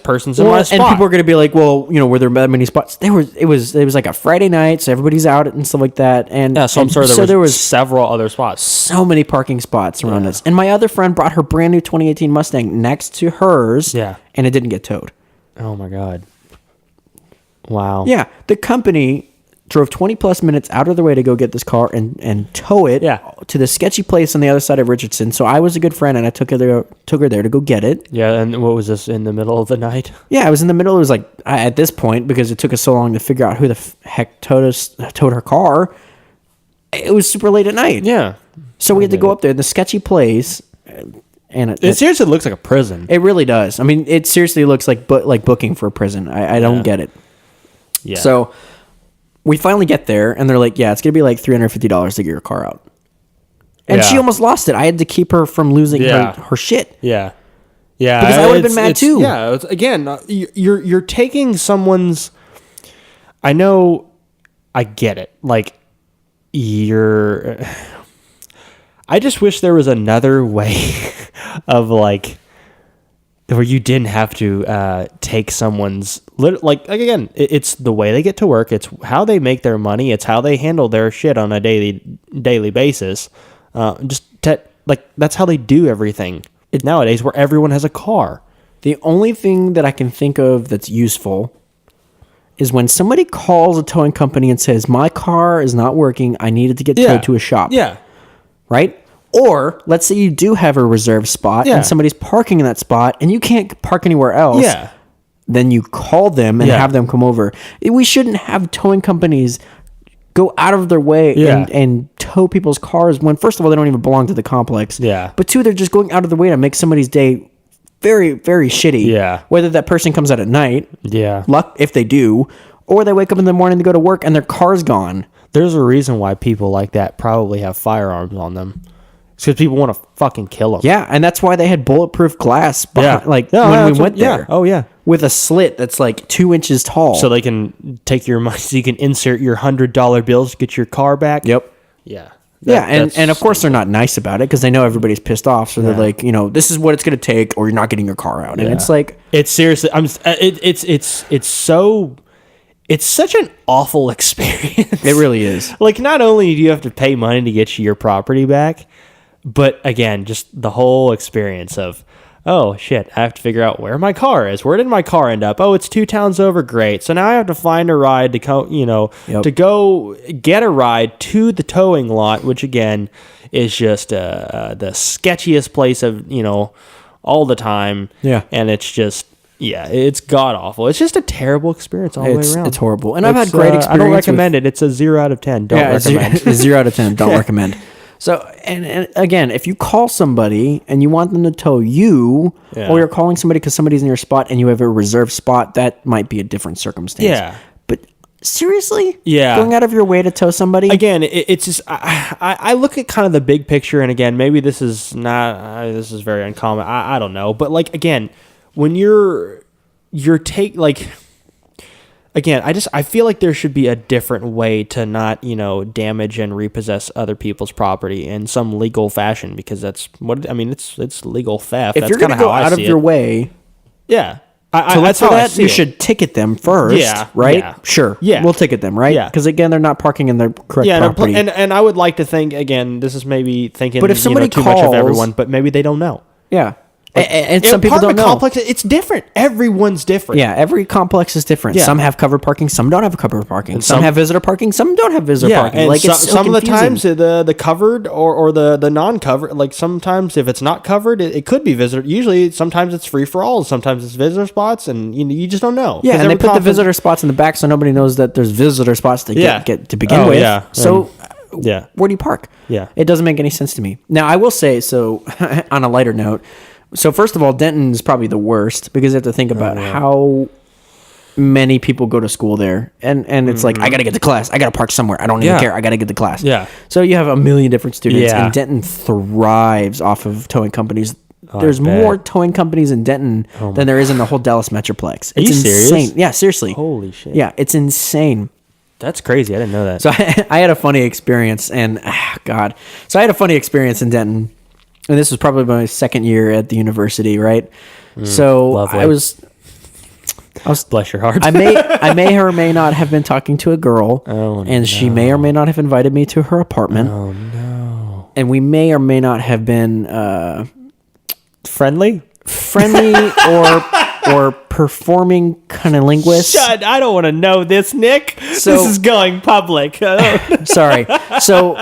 person's in Well, my spot." And people are going to be like, well, were there that many spots? It was like a Friday night, so everybody's out and stuff like that. And yeah, so I'm and sorry. so There was several other spots. so many parking spots around us. And my other friend brought her brand new 2018 Mustang next to hers. Yeah. And it didn't get towed. Oh my god. Wow. Yeah. The company drove 20 plus minutes out of their way to go get this car and tow it Yeah. to the sketchy place on the other side of Richardson. So I was a good friend and I took her there to go get it. Yeah, and what was this, in the middle of the night? Yeah, I was in the middle. It was like at this point, because it took us so long to figure out who the heck towed her car. It was super late at night. Yeah. So we had to go up there, the sketchy place, and It seriously looks like a prison. it really does. I mean, it seriously looks like booking for a prison. I don't Yeah. get it. Yeah. So we finally get there, and they're like, "Yeah, it's gonna be like $350 to get your car out." And Yeah. she almost lost it. I had to keep her from losing Yeah. her shit. Yeah. Yeah. Because I would've been it's- mad it's- too. Yeah. Again, you're taking someone's. I know. I get it. Like, I just wish there was another way of like where you didn't have to take someone's like again, it's the way they get to work, it's how they make their money, it's how they handle their shit on a daily basis. Like that's how they do everything nowadays, where everyone has a car. The only thing that I can think of that's useful is when somebody calls a towing company and says, my car is not working, I needed to get towed to a shop. Yeah. Right? Or let's say you do have a reserved spot and somebody's parking in that spot and you can't park anywhere else. Yeah. Then you call them and have them come over. We shouldn't have towing companies go out of their way and tow people's cars when, first of all, they don't even belong to the complex. Yeah. But two, they're just going out of their way to make somebody's day very, very shitty. Yeah. Whether that person comes out at night. Yeah. Luck if they do. Or they wake up in the morning to go to work and their car's gone. There's a reason why people like that probably have firearms on them. It's because people want to fucking kill them. Yeah, and that's why they had bulletproof glass behind, when we went there. Yeah. Oh, yeah. With a slit that's like 2 inches tall. So they can take your money, so you can insert your $100 bills to get your car back. Yep. Yeah. And of course they're not nice about it because they know everybody's pissed off. So they're like, this is what it's going to take, or you're not getting your car out. And it's like, it's seriously, it's such an awful experience. it really is. Like, not only do you have to pay money to get your property back, but again, just the whole experience of, oh shit, I have to figure out where my car is. Where did my car end up? Oh, it's 2 towns over. Great. So now I have to find a ride to to go get a ride to the towing lot, which again is just the sketchiest place of, all the time. Yeah. And it's just, it's god awful. It's just a terrible experience all the way around. It's horrible. And I've had great experience. I don't recommend it. It's a 0 out of 10. Don't recommend. It's 0 out of 10. Don't recommend. So, and again, if you call somebody and you want them to tow you, or you're calling somebody because somebody's in your spot and you have a reserved spot, that might be a different circumstance. Yeah. But seriously? Yeah. Going out of your way to tow somebody? Again, it's just, I look at kind of the big picture, and again, maybe this is not, this is very uncommon. I don't know. But like, again, when again, I feel like there should be a different way to not, damage and repossess other people's property in some legal fashion, because that's what, it's legal theft. If that's you're going to go out of your way yeah. to look for that, you should ticket them first, right? Yeah. Sure. Yeah. We'll ticket them, right? Yeah. Because again, they're not parking in the correct property. And I would like to think, again, this is maybe thinking but if somebody too much of everyone, but maybe they don't know. Yeah. And some people don't know. Complex, it's different. Everyone's different. Yeah, every complex is different. Yeah. Some have covered parking, some don't have covered parking. Some have visitor parking, some don't have visitor parking. And like it's so some of the confusing. times the covered or the non-covered, like sometimes if it's not covered, it could be visitor. Usually, sometimes it's free for all. Sometimes it's visitor spots, and you just don't know. Yeah, and they put the visitor spots in the back so nobody knows that there's visitor spots to get to begin with. Yeah. So. Where do you park? Yeah. It doesn't make any sense to me. Now, I will say, so on a lighter note, so first of all, Denton is probably the worst because you have to think about how many people go to school there. And it's like, I got to get to class. I got to park somewhere. I don't even care. I got to get to class. Yeah. So you have a million different students. Yeah. And Denton thrives off of towing companies. There's I bet. more towing companies in Denton than there is in the whole Dallas Metroplex. It's you insane. serious? Yeah, seriously. Holy shit. Yeah, it's insane. That's crazy. I didn't know that. So I had a funny experience, and God. So I had a funny experience in Denton, and this was probably my second year at the university, right? So lovely. I was Bless your heart. I may or may not have been talking to a girl, and she may or may not have invited me to her apartment. Oh no! And we may or may not have been friendly or performing cunnilingus. Shut! I don't want to know this, Nick. So- this is going public. Sorry. So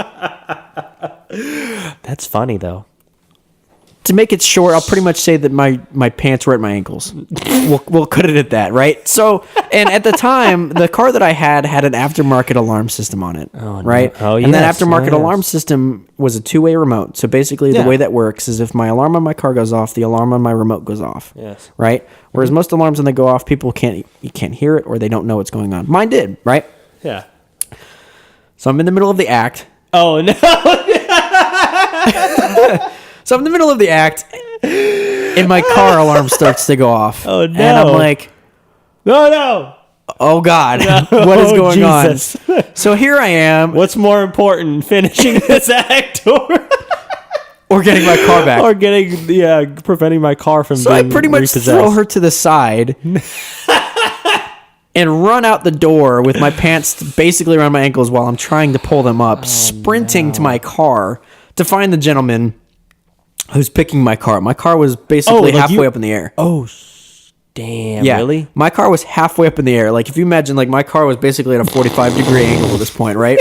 That's funny though. to make it short, I'll pretty much say that my pants were at my ankles. We'll cut it at that, right? So, and at the time, the car that I had an aftermarket alarm system on it, right? Oh, and that yes, aftermarket yes. alarm system was a two-way remote. So basically, the way that works is if my alarm on my car goes off, the alarm on my remote goes off. Yes. Right? Whereas most alarms, when they go off, you can't hear it or they don't know what's going on. Mine did, right? Yeah. So I'm in the middle of the act. Oh no! So I'm in the middle of the act, and my car alarm starts to go off. Oh, no. And I'm like, No! oh God, what is going Jesus. on? So here I am. What's more important, finishing this act or? or getting my car back. Or preventing my car from So I being pretty much repossessed. throw her to the side and run out the door with my pants basically around my ankles while I'm trying to pull them up, sprinting to my car to find the gentleman who's picking my car. My car was basically halfway up in the air. Oh, damn! Yeah, Really? My car was halfway up in the air. Like if you imagine, like my car was basically at a 45-degree angle at this point, right?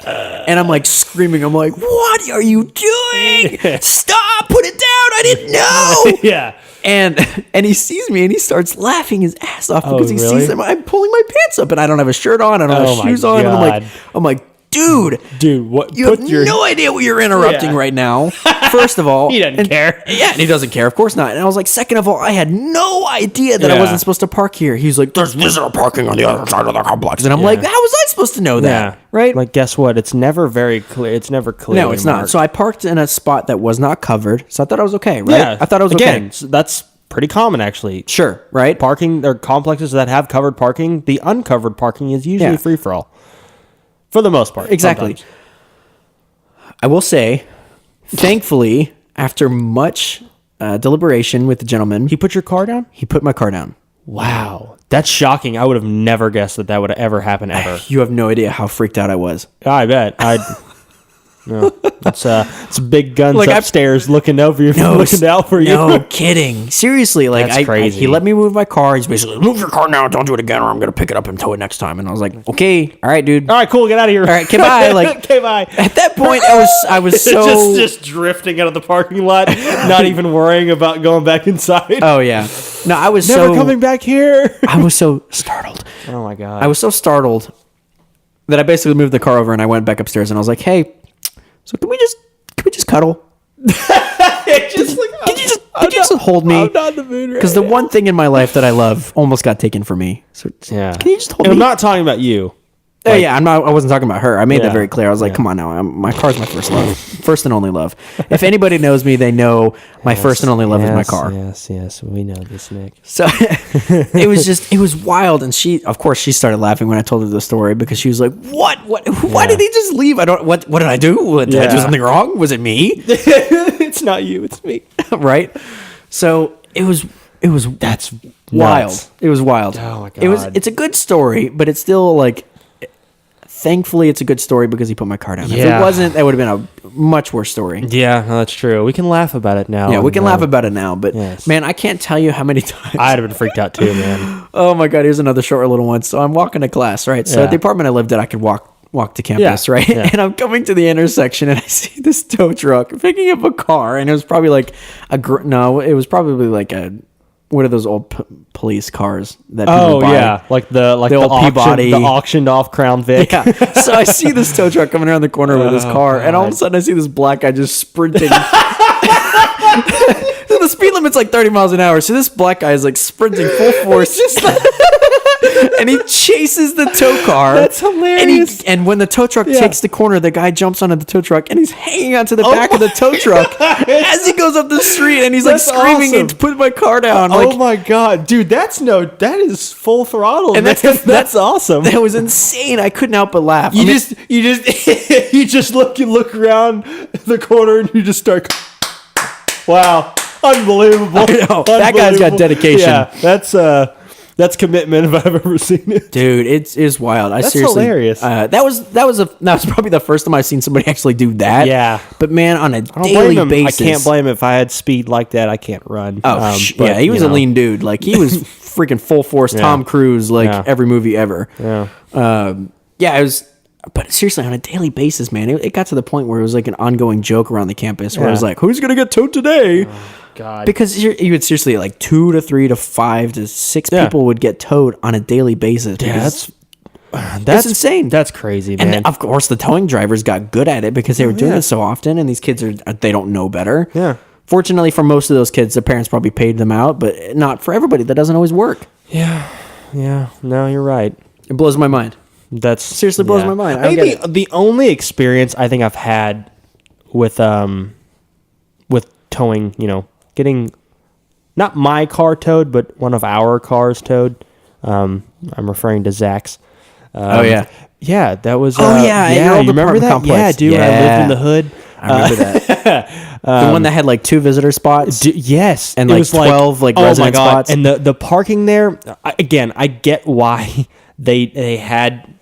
And I'm like screaming. I'm like, "What are you doing? Stop! Put it down! I didn't know!" Yeah. And he sees me and he starts laughing his ass off because he really? sees that I'm pulling my pants up and I don't have a shirt on. I don't have my shoes on. And God. I'm like, dude, What? you have no idea what you're interrupting Yeah. right now. First of all, He doesn't care. Yeah, and he doesn't care. Of course not. And I was like, second of all, I had no idea that I Yeah. wasn't supposed to park here. He's like, there's visitor parking on the other side of the complex. And I'm like, how was I supposed to know that? Right? Like, guess what? It's never very clear. It's never clear. No, it's not. So I parked in a spot that was not covered. So I thought I was okay, right? yeah, I thought I was again, okay. so that's pretty common actually. Sure, right? Parking or complexes that have covered parking, the uncovered parking is usually Yeah. free for all. For the most part. Exactly. Sometimes. I will say, thankfully, after much deliberation with the gentleman, He put your car down? he put my car down. Wow. That's shocking. I would have never guessed that would ever happen ever. You have no idea how freaked out I was. I bet. No, it's big guns Like, upstairs looking over you, looking out for you. No kidding. Seriously, like That's crazy. he let me move my car. He's basically, move your car now. Don't do it again, or I'm gonna pick it up and tow it next time. And I was like, okay, all right, dude. All right, cool. Get out of here. All right, okay, bye. Like, okay, bye. At that point, I was so just drifting out of the parking lot, not even worrying about going back inside. Oh yeah. No, I was Never so coming back here. I was so startled. Oh my god. I was so startled that I basically moved the car over and I went back upstairs and I was like, "Hey, so can we just cuddle? Could you just hold me? I'm not in the mood right Because the one thing in my life that I love almost got taken from me. So Yeah. can you just hold And I'm me? not talking about you. Oh, yeah, I wasn't talking about her. I made Yeah. that very clear. I was like, come on now. My car's my first love. First and only love. If anybody knows me, they know my first and only love is my car. Yes. We know this, Nick. So it was wild. And of course, she started laughing when I told her the story because she was like, what? Why did he just leave? What did I do? Did I do Yeah. something wrong? Was it me? It's not you. It's me. Right. So it was That's wild. nuts. It was wild. Oh, my God. It's a good story, but it's still like, thankfully it's a good story because he put my car down. If it Yeah. wasn't, that would have been a much worse story. Yeah, no, that's true. We can laugh about it now. Yeah, we can laugh about it now, but Yes. man, I can't tell you how many times. I'd have been freaked out too, man. Oh my god, here's another short little one. So I'm walking to class, right? So Yeah. at the apartment I lived at, I could walk to campus, Yeah, right? yeah. And I'm coming to the intersection and I see this tow truck picking up a car, and it was probably like it was probably like what are those old police cars that people Oh buy? yeah, like the old Peabody. the auctioned off Crown Vic. Yeah. So I see this tow truck coming around the corner with this car, and all of a sudden I see this black guy just sprinting. So the speed limit's like 30 miles an hour. So this black guy is like sprinting full force. And he chases the tow car. That's hilarious. And when the tow truck takes the corner, the guy jumps onto the tow truck and he's hanging onto the back of the tow truck as he goes up the street, and he's like That's screaming awesome. and put my car down. Oh Like, my god, dude, that is full throttle. And man. that's awesome. that was insane. I couldn't help but laugh. You I mean, just you just look around the corner and you just start. Wow, unbelievable! I know. That guy's got Unbelievable. dedication. Yeah, that's commitment if I've ever seen it. dude, it is wild. I That's seriously, hilarious. That was probably the first time I've seen somebody actually do that. Yeah. but man, on a I don't daily blame him. basis, I can't blame him if I had speed like that. I can't run. Oh, But, yeah, he was you a know. lean dude. Like he was freaking full force Tom Cruise, like Yeah. every movie ever. Yeah. Yeah, it was. But seriously, on a daily basis, man, it got to the point where it was like an ongoing joke around the campus, where it was Yeah. like, "Who's gonna get towed today?" God. Because you would seriously like 2 to 3 to 5 to 6 Yeah. people would get towed on a daily basis. Yeah, because- that's insane. That's crazy, man. And of course, the towing drivers got good at it because they were doing yeah. it so often, and these kids they don't know better. Yeah. Fortunately, for most of those kids, their parents probably paid them out, but not for everybody. That doesn't always work. yeah. No, you're right. It blows my mind. That's Seriously blows my mind. I I don't think get the only experience I think I've had with towing, getting not my car towed, but one of our cars towed. I'm referring to Zach's. Oh, yeah. Yeah, that was. Oh, yeah, at your old you remember apartment that? complex. Yeah, dude. I lived Yeah. in the hood. I remember that. The one that had like 2 visitor spots. Yes, And it like was 12 like resident spots. And the parking there, again, I get why they had,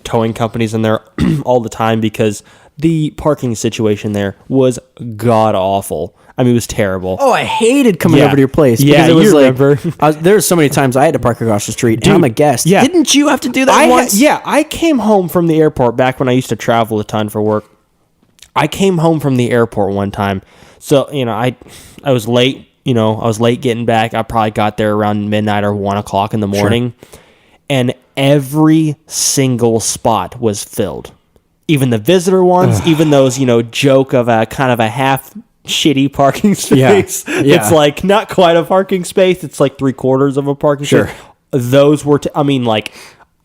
towing companies in there all the time, because the parking situation there was god awful. I mean, it was terrible. Oh, I hated coming Yeah. over to your place. Yeah, because it was you like remember. there were so many times I had to park across the street, and I'm a guest. yeah. Didn't you have to do that once? I came home from the airport back when I used to travel a ton for work. I came home from the airport one time. So, I was late, I was late getting back. I probably got there around midnight or 1 o'clock in the morning. And every single spot was filled. Even the visitor ones, even those, joke of a kind of a half shitty parking space. Yeah. It's like not quite a parking space. It's like 3/4 of a parking space. Those were,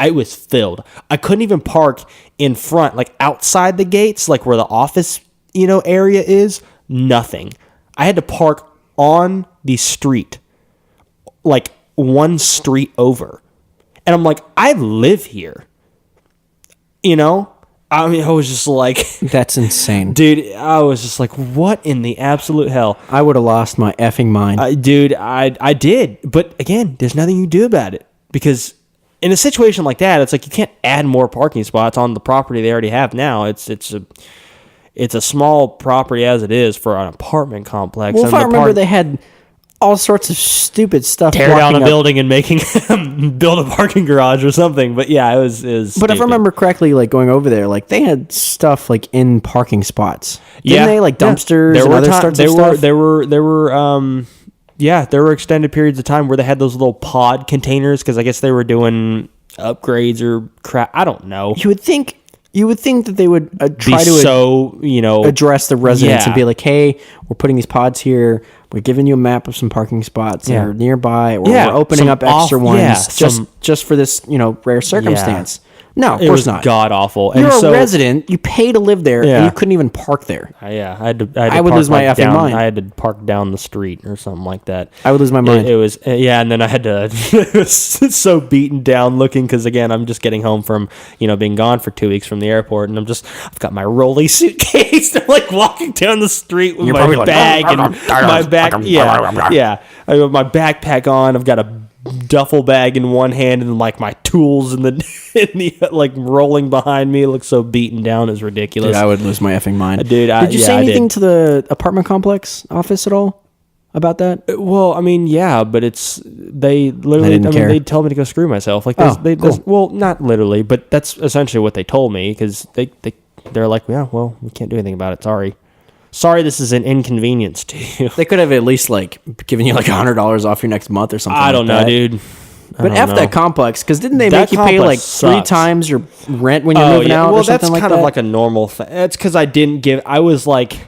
I was filled. I couldn't even park in front, like outside the gates, like where the office, area is. Nothing. I had to park on the street, like one street over. And I'm like, I live here. I mean, I was just like, That's insane. dude, I was just like, what in the absolute hell? I would have lost my effing mind. Dude, I did. But again, there's nothing you can do about it, because in a situation like that, it's like you can't add more parking spots on the property they already have now. It's a small property as it is for an apartment complex. Well, And if I the remember, they had all sorts of stupid stuff. tear down blocking a up- building and making build a parking garage or something. But yeah, it was But if stupid. I remember correctly, like going over there, like they had stuff like in parking spots. Didn't they? Like dumpsters and other sorts of stuff. There were extended periods of time where they had those little pod containers, because I guess they were doing upgrades or crap. I don't know. You would think that they would try Be to so, address the residents and Yeah. be like, "Hey, we're putting these pods here. We're giving you a map of some parking spots that Yeah. are nearby, or Yeah, we're opening some up extra off- ones yeah, just some- just for this, rare circumstance." No, of it course was not. god awful. You're and a so, resident. You pay to live there, Yeah. and you couldn't even park there. Yeah, I had to I would park, lose my like, effing down, mind. I had to park down the street or something like that. I would lose my mind. It was and then I had to. It was so beaten down looking, because again, I'm just getting home from being gone for 2 weeks from the airport, and I've got my rolly suitcase. I'm like walking down the street with You're my probably like, bag and my back. Yeah. I have my backpack on. I've got a duffel bag in one hand and like my tools in the like rolling behind me. It looks so beaten down. It's ridiculous. Dude, I would lose my effing mind. Dude, did you say I anything did. to the apartment complex office at all about that? Well, I mean, yeah, but they literally. They didn't care. They told me to go screw myself. Like, Oh, cool. well, not literally, but that's essentially what they told me, because they're like, yeah, well, we can't do anything about it. Sorry, this is an inconvenience to you. They could have at least like given you like $100 off your next month or something. I don't know, that. dude. But F that complex, because didn't they That make you pay like complex 3 sucks. times your rent when you're moving out? Well, or something that's like kind that? of like a normal thing. That's because I didn't I was like,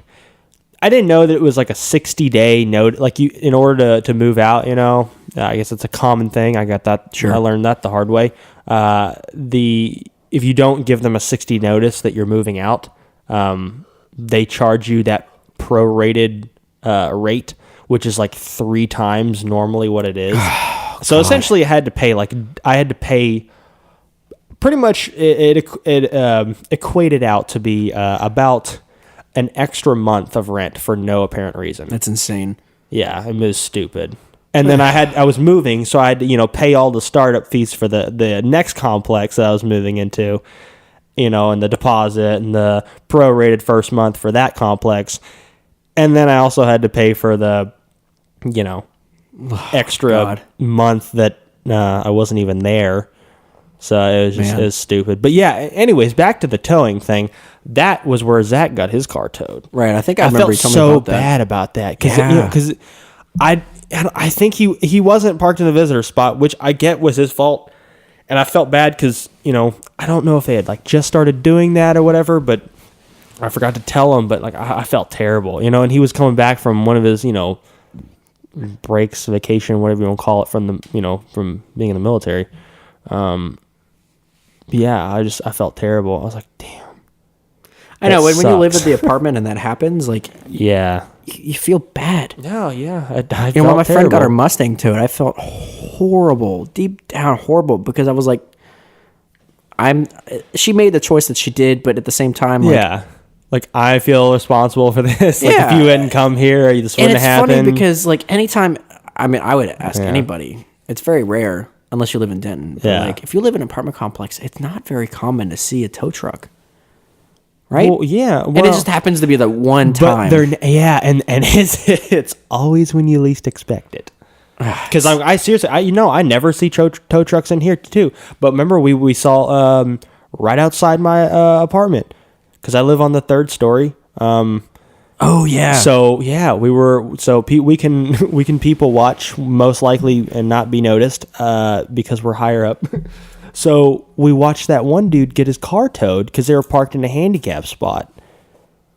I didn't know that it was like a 60-day note. Like in order to move out, I guess it's a common thing. I got that. Sure. I learned that the hard way. If you don't give them a 60 notice that you're moving out, they charge you that prorated rate, which is like 3 times normally what it is. So essentially, I had to pay pretty much it equated out to be about an extra month of rent for no apparent reason. That's insane. Yeah, it was stupid. And then I was moving, so I had to pay all the startup fees for the next complex that I was moving into, and the deposit and the prorated first month for that complex. And then I also had to pay for the extra God. month that I wasn't even there. So it Man. was stupid. But yeah, anyways, back to the towing thing. That was where Zach got his car towed. Right. I think I I remember felt you telling so me about that. bad about that Yeah. because I think he wasn't parked in the visitor spot, which I get was his fault, and I felt bad because I don't know if they had like just started doing that or whatever, but I forgot to tell him. But like I felt terrible, and he was coming back from one of his breaks, vacation, whatever you want to call it, from the from being in the military. Yeah, I felt terrible. I was like, damn. I know. That When you live sucks. at the apartment and that happens, like Yeah. you feel bad. No, yeah. I You know, when felt my friend got her terrible. Mustang towed, I felt horrible, deep down horrible, because I was like, she made the choice that she did, but at the same time, like, Yeah. Like, I feel responsible for this. Like, Yeah. if you hadn't come here, this And wouldn't it's have happened. funny because, like, anytime, I mean, I would ask Yeah. anybody. It's very rare unless you live in Denton. But Yeah. like, if you live in an apartment complex, it's not very common to see a tow truck, right? Well, yeah. and it just happens to be the one time. And it's always when you least expect it. Because I seriously, I never see tow trucks in here too. But remember, we saw right outside my apartment, because I live on the 3rd story. Oh yeah. So yeah, we can people watch, most likely, and not be noticed because we're higher up. So we watched that one dude get his car towed because they were parked in a handicap spot.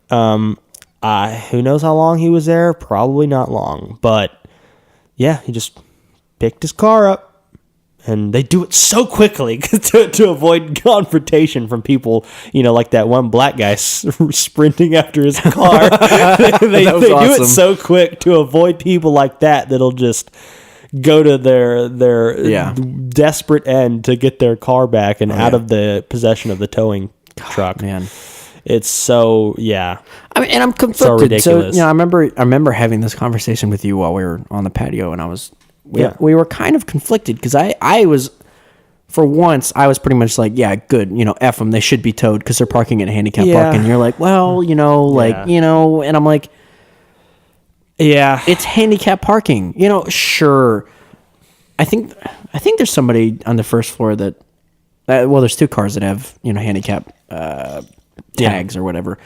Who knows how long he was there? Probably not long, but yeah, he just picked his car up. And they do it so quickly to avoid confrontation from people, like that one black guy sprinting after his car. they was do awesome. it so quick to avoid people like that'll just go to their Yeah. desperate end to get their car back and out of the possession of the towing truck. Man. It's so, yeah. I mean, and I'm conflicted. ridiculous. So, I remember having this conversation with you while we were on the patio, and we were kind of conflicted because I was, for once, I was pretty much like, yeah, good, F them, they should be towed because they're parking in handicap parking. And you're like, well, and I'm like, yeah, it's handicap parking, sure. I think there's somebody on the first floor that, there's 2 cars that have, handicap tags or whatever.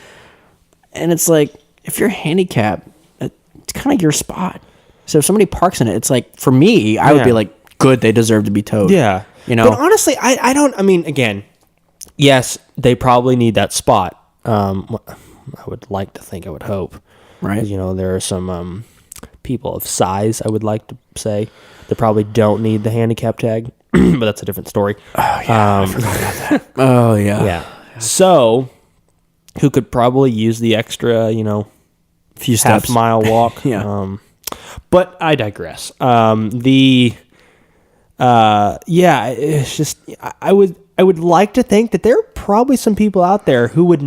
And it's like, if you're handicapped, it's kind of your spot. So if somebody parks in it, it's like, for me, I would be like, good, they deserve to be towed. Yeah. But honestly, again, yes, they probably need that spot. I would like to think, I would hope. Right. 'Cause, there are some people of size, I would like to say, that probably don't need the handicap tag, but that's a different story. Oh, yeah. I forgot about that. Oh, yeah. Yeah. So, who could probably use the extra, Few steps. half-mile walk. Yeah. But I digress. It's just, I would like to think that there are probably some people out there who would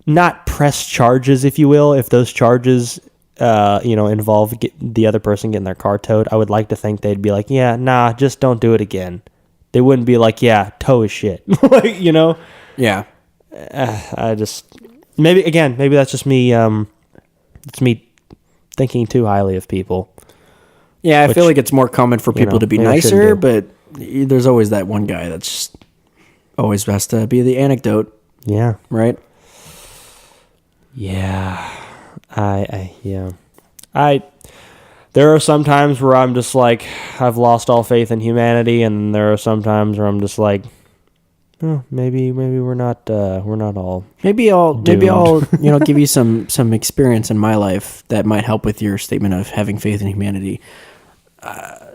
not press charges, if you will, if those charges, involve the other person getting their car towed. I would like to think they'd be like, yeah, nah, just don't do it again. They wouldn't be like, yeah, tow is shit. Yeah. I just, maybe that's just me, it's me thinking too highly of people. Yeah, I feel like it's more common for people to be maybe I shouldn't nicer, do. but there's always that one guy that's just always has to be the anecdote, Yeah. right? Yeah. There are some times where I'm just like, I've lost all faith in humanity, and there are some times where I'm just like, oh, maybe we're not all. Maybe I'll Doomed. give you some experience in my life that might help with your statement of having faith in humanity.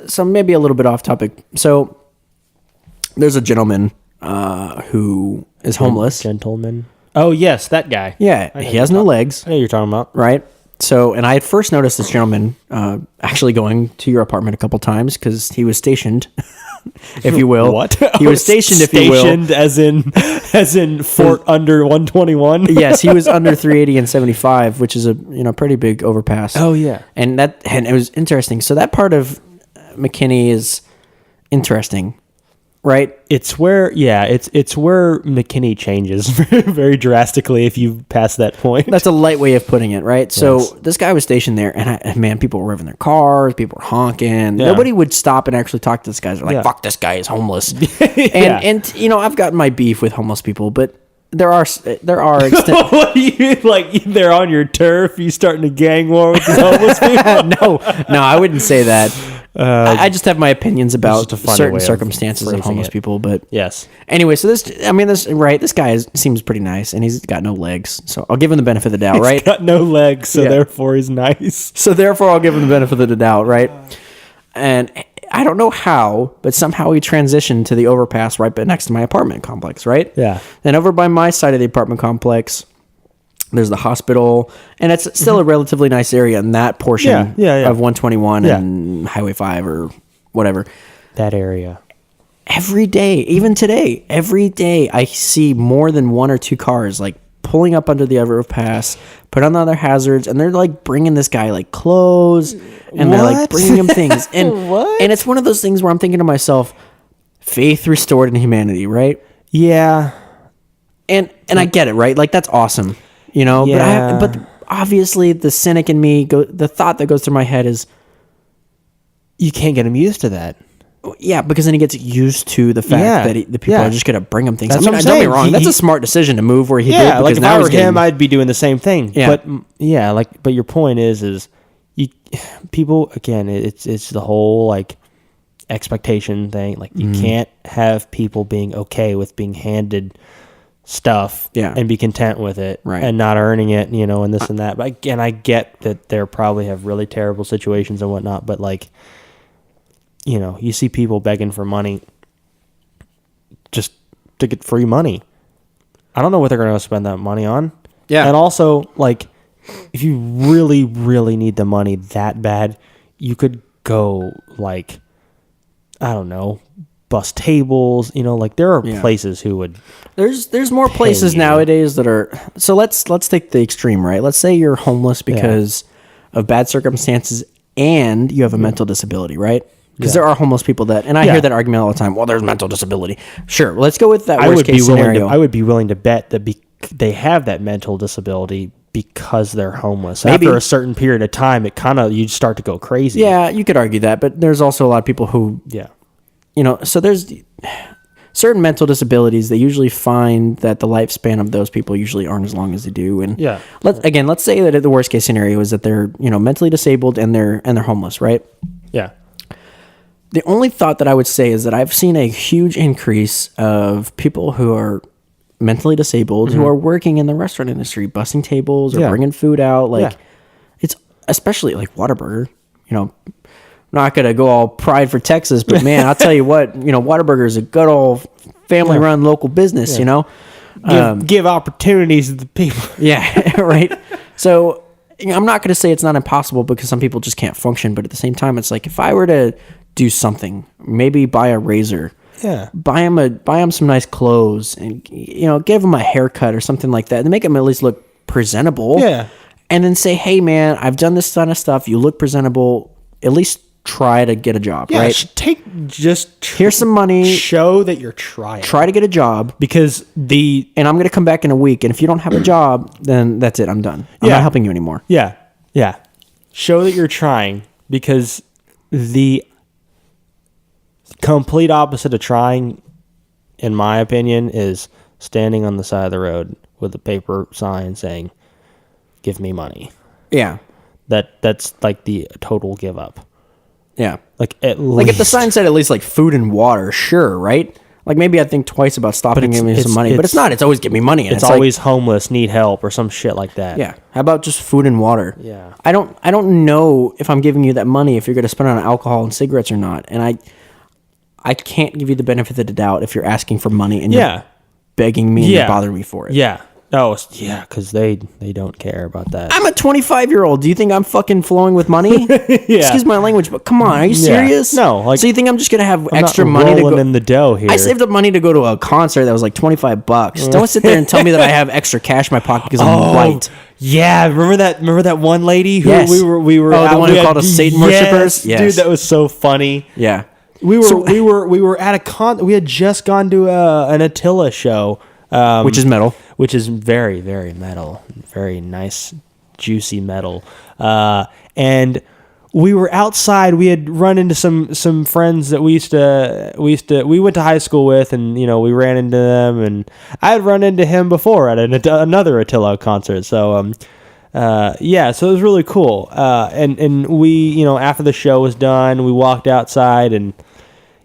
So maybe a little bit off topic. So there's a gentleman who is homeless. Gentleman. Oh yes, that guy. Yeah, he has no legs. I know who you're talking about. Right. So, and I had first noticed this gentleman actually going to your apartment a couple times because he was stationed, if you will. What? He was stationed, if you will. Stationed as in Fort under 121. Yes, he was under 380 and 75, which is a pretty big overpass. Oh yeah. And it was interesting. So that part of McKinney is interesting, right? It's where McKinney changes very drastically if you pass that point. That's a light way of putting it, right? So this guy was stationed there, and man, people were revving their cars, people were honking. Yeah. Nobody would stop and actually talk to this guy. They're like, Yeah. "Fuck, this guy is homeless." Yeah. And I've got my beef with homeless people, but there are What do you like? They're on your turf. You starting a gang war with the homeless people? no, I wouldn't say that. I just have my opinions about just a funny certain way of circumstances of phrasing homeless it. people, but Yes. anyway, so this guy seems pretty nice, and he's got no legs, so I'll give him the benefit of the doubt, right? He's got no legs, so Yeah. therefore he's nice. So therefore, I'll give him the benefit of the doubt, right? And I don't know how, but somehow he transitioned to the overpass right next to my apartment complex, right? Yeah. Then over by my side of the apartment complex, there's the hospital, and it's still a relatively nice area in that portion Yeah. of 121 Yeah. and Highway 5 or whatever. That area. every day, even today, every day I see more than one or two cars like pulling up under the overpass, put on the other hazards, and they're like bringing this guy like clothes, and they're like What? bringing him things, and What? and it's one of those things where I'm thinking to myself, faith restored in humanity, right? Yeah. And I get it, right? Like that's awesome, you know. Yeah. But obviously, the cynic in me, the thought that goes through my head is, You can't get him used to that. yeah, because then he gets used to the fact Yeah. that the people Yeah. are just gonna bring him things. That's I mean, what I'm don't get me saying. wrong, that's He- a smart decision to move where he did. Yeah, like Because if now I he's were getting, him, I'd be doing the same thing. Yeah. But yeah, but your point is you people again, it's the whole like expectation thing. Like you can't have people being okay with being handed stuff Yeah. and be content with it Right. and not earning it, and this and that. But again, I get that they probably have really terrible situations and whatnot, but like, you see people begging for money just to get free money. I don't know what they're going to spend that money on. Yeah. And also, like, if you really, really need the money that bad, you could go, like, I don't know, bust tables. Like, there are Yeah. places who would. There's more places you. nowadays that are. So let's take the extreme, right? Let's say you're homeless because of bad circumstances and you have a mental disability, right? Because Yeah. there are homeless people that, and I Yeah. hear that argument all the time. Well, there's mental disability. Sure, let's go with that I worst would be case willing. scenario. I would be willing to bet that they have that mental disability because they're homeless. Maybe. After a certain period of time, it kind of you start to go crazy. Yeah, you could argue that, but there's also a lot of people who, Yeah. so there's certain mental disabilities. They usually find that the lifespan of those people usually aren't as long as they do. And Yeah. let's say that the worst case scenario is that they're mentally disabled and they're homeless, right? Yeah. The only thought that I would say is that I've seen a huge increase of people who are mentally disabled who are working in the restaurant industry, bussing tables or Yeah. bringing food out. Like Yeah. it's especially like Whataburger. I'm not gonna go all pride for Texas, but man, I'll tell you what, Whataburger is a good old family-run local business. Give opportunities to the people. Yeah, right. So I'm not going to say it's not impossible because some people just can't function, but at the same time, it's like if I were to do something, maybe buy a razor, Yeah. buy him some nice clothes, and give him a haircut or something like that, and make him at least look presentable. Yeah. And then say, hey man, I've done this kind of stuff. You look presentable. At least try to get a job, Yeah. right? Here's some money. Show that you're trying. Try to get a job. Because And I'm going to come back in a week. And if you don't have a job, then that's it. I'm done. I'm Yeah. not helping you anymore. Yeah. Show that you're trying, because the complete opposite of trying, in my opinion, is standing on the side of the road with a paper sign saying, "Give me money." Yeah. That's like the total give up. Yeah. Like at Like if the least- sign said at least like food and water, sure, right? Like maybe I'd think twice about stopping it's- giving me some it's- money, but it's it's- not. It's always give me money. And it's like, always homeless, need help, or some shit like that. yeah. How about just food and water? Yeah. I don't know if I'm giving you that money if you're going to spend it on alcohol and cigarettes or not, and I can't give you the benefit of the doubt if you're asking for money and Yeah. you're begging me and Yeah. you're bothering me for it. Yeah. Oh, yeah, because they don't care about that. I'm a 25-year-old. Do you think I'm fucking flowing with money? Excuse my language, but come on, are you Yeah. serious? No, like- so you think I'm just gonna have I'm extra not money to rolling go in the dough here. I saved up money to go to a concert that was like $25. Don't sit there and tell me that I have extra cash in my pocket because I'm white. Yeah, remember that one lady who Yes. we were Oh, the out- one we who had- called us Satan worshipers? Yes. Dude, that was so funny. Yeah. We were at a we had just gone to an Attila show, Which is metal. which is very, very metal, very nice, juicy metal. And we were outside. We had run into some friends that we went to high school with, and we ran into them. And I had run into him before at another Attila concert. So yeah, so it was really cool. And we after the show was done, we walked outside, and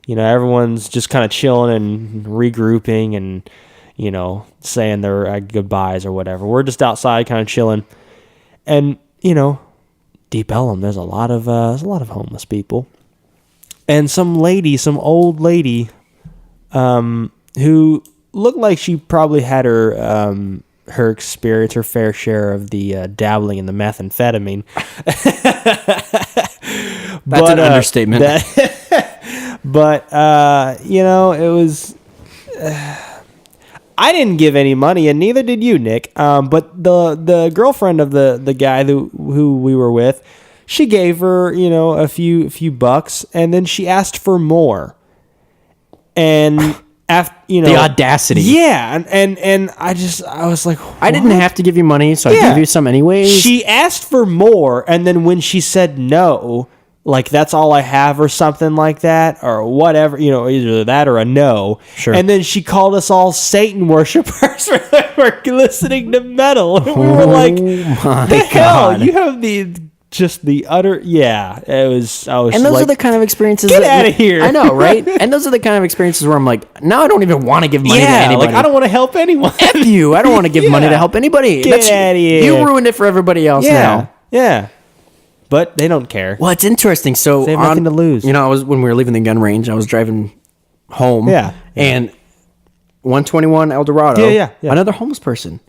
everyone's just kind of chilling and regrouping and saying their goodbyes or whatever. We're just outside kind of chilling. And Deep Ellum, there's a lot of homeless people. And some old lady who looked like she probably had her experience, her fair share of the dabbling in the methamphetamine. That's an understatement. But it was. I didn't give any money, and neither did you, Nick. But the girlfriend of the guy who we were with, she gave her a few bucks, and then she asked for more. And after the audacity. Yeah, and I was like, what? I didn't have to give you money, so I gave you some anyways. She asked for more, and then when she said no, like that's all I have or something like that or whatever, either that or a no. Sure. And then she called us all Satan worshipers for listening to metal. And we were like, the hell? You have the utter, yeah. It was. I was. And those like, are the kind of experiences. Get out of here! I know, right? And those are the kind of experiences where I'm like, now I don't even want to give money to anybody. Like I don't want to help anyone. F you! I don't want to give money to help anybody. Get out of here! You ruined it for everybody else now. Yeah. But they don't care. Well, it's interesting. So they have nothing to lose. When we were leaving the gun range, I was driving home. Yeah. And 121 El Dorado. Yeah. Another homeless person.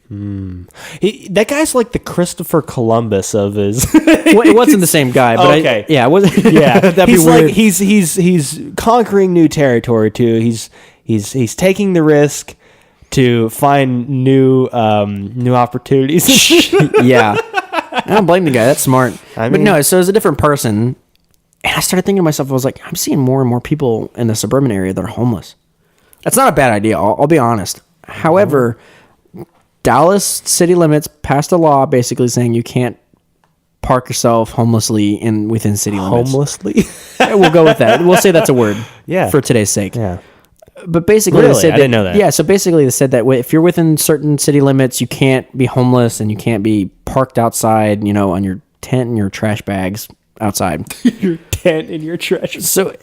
That guy's like the Christopher Columbus of his. Well, it wasn't the same guy, but okay. it wasn't. Yeah, that'd he's be weird. like he's conquering new territory too. He's taking the risk to find new opportunities. Yeah, I don't blame the guy. That's smart. But no, so it's a different person, and I started thinking to myself, I was like, I'm seeing more and more people in the suburban area that are homeless. That's not a bad idea. I'll be honest. However, Dallas city limits passed a law basically saying you can't park yourself homelessly within city limits. Homelessly? We'll go with that. We'll say that's a word for today's sake. Yeah. But basically, Really? they said I didn't know that. Yeah, so basically, they said that if you're within certain city limits, you can't be homeless and you can't be parked outside, on your tent and your trash bags outside. Your tent and your trash. So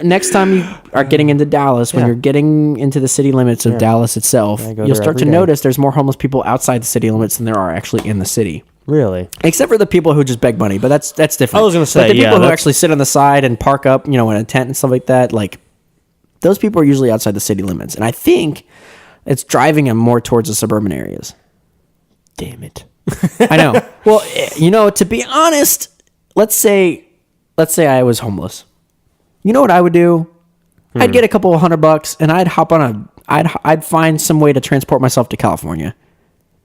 next time you are getting into Dallas, when you're getting into the city limits of Dallas itself, you'll start to notice there's more homeless people outside the city limits than there are actually in the city. Really? Except for the people who just beg money, but that's different. I was going to say, the people who actually sit on the side and park up, in a tent and stuff like that, like those people are usually outside the city limits. And I think it's driving them more towards the suburban areas. Damn it. I know. Well, to be honest, let's say I was homeless. You know what I would do? I'd get a couple of $100 and I'd hop on I'd find some way to transport myself to California.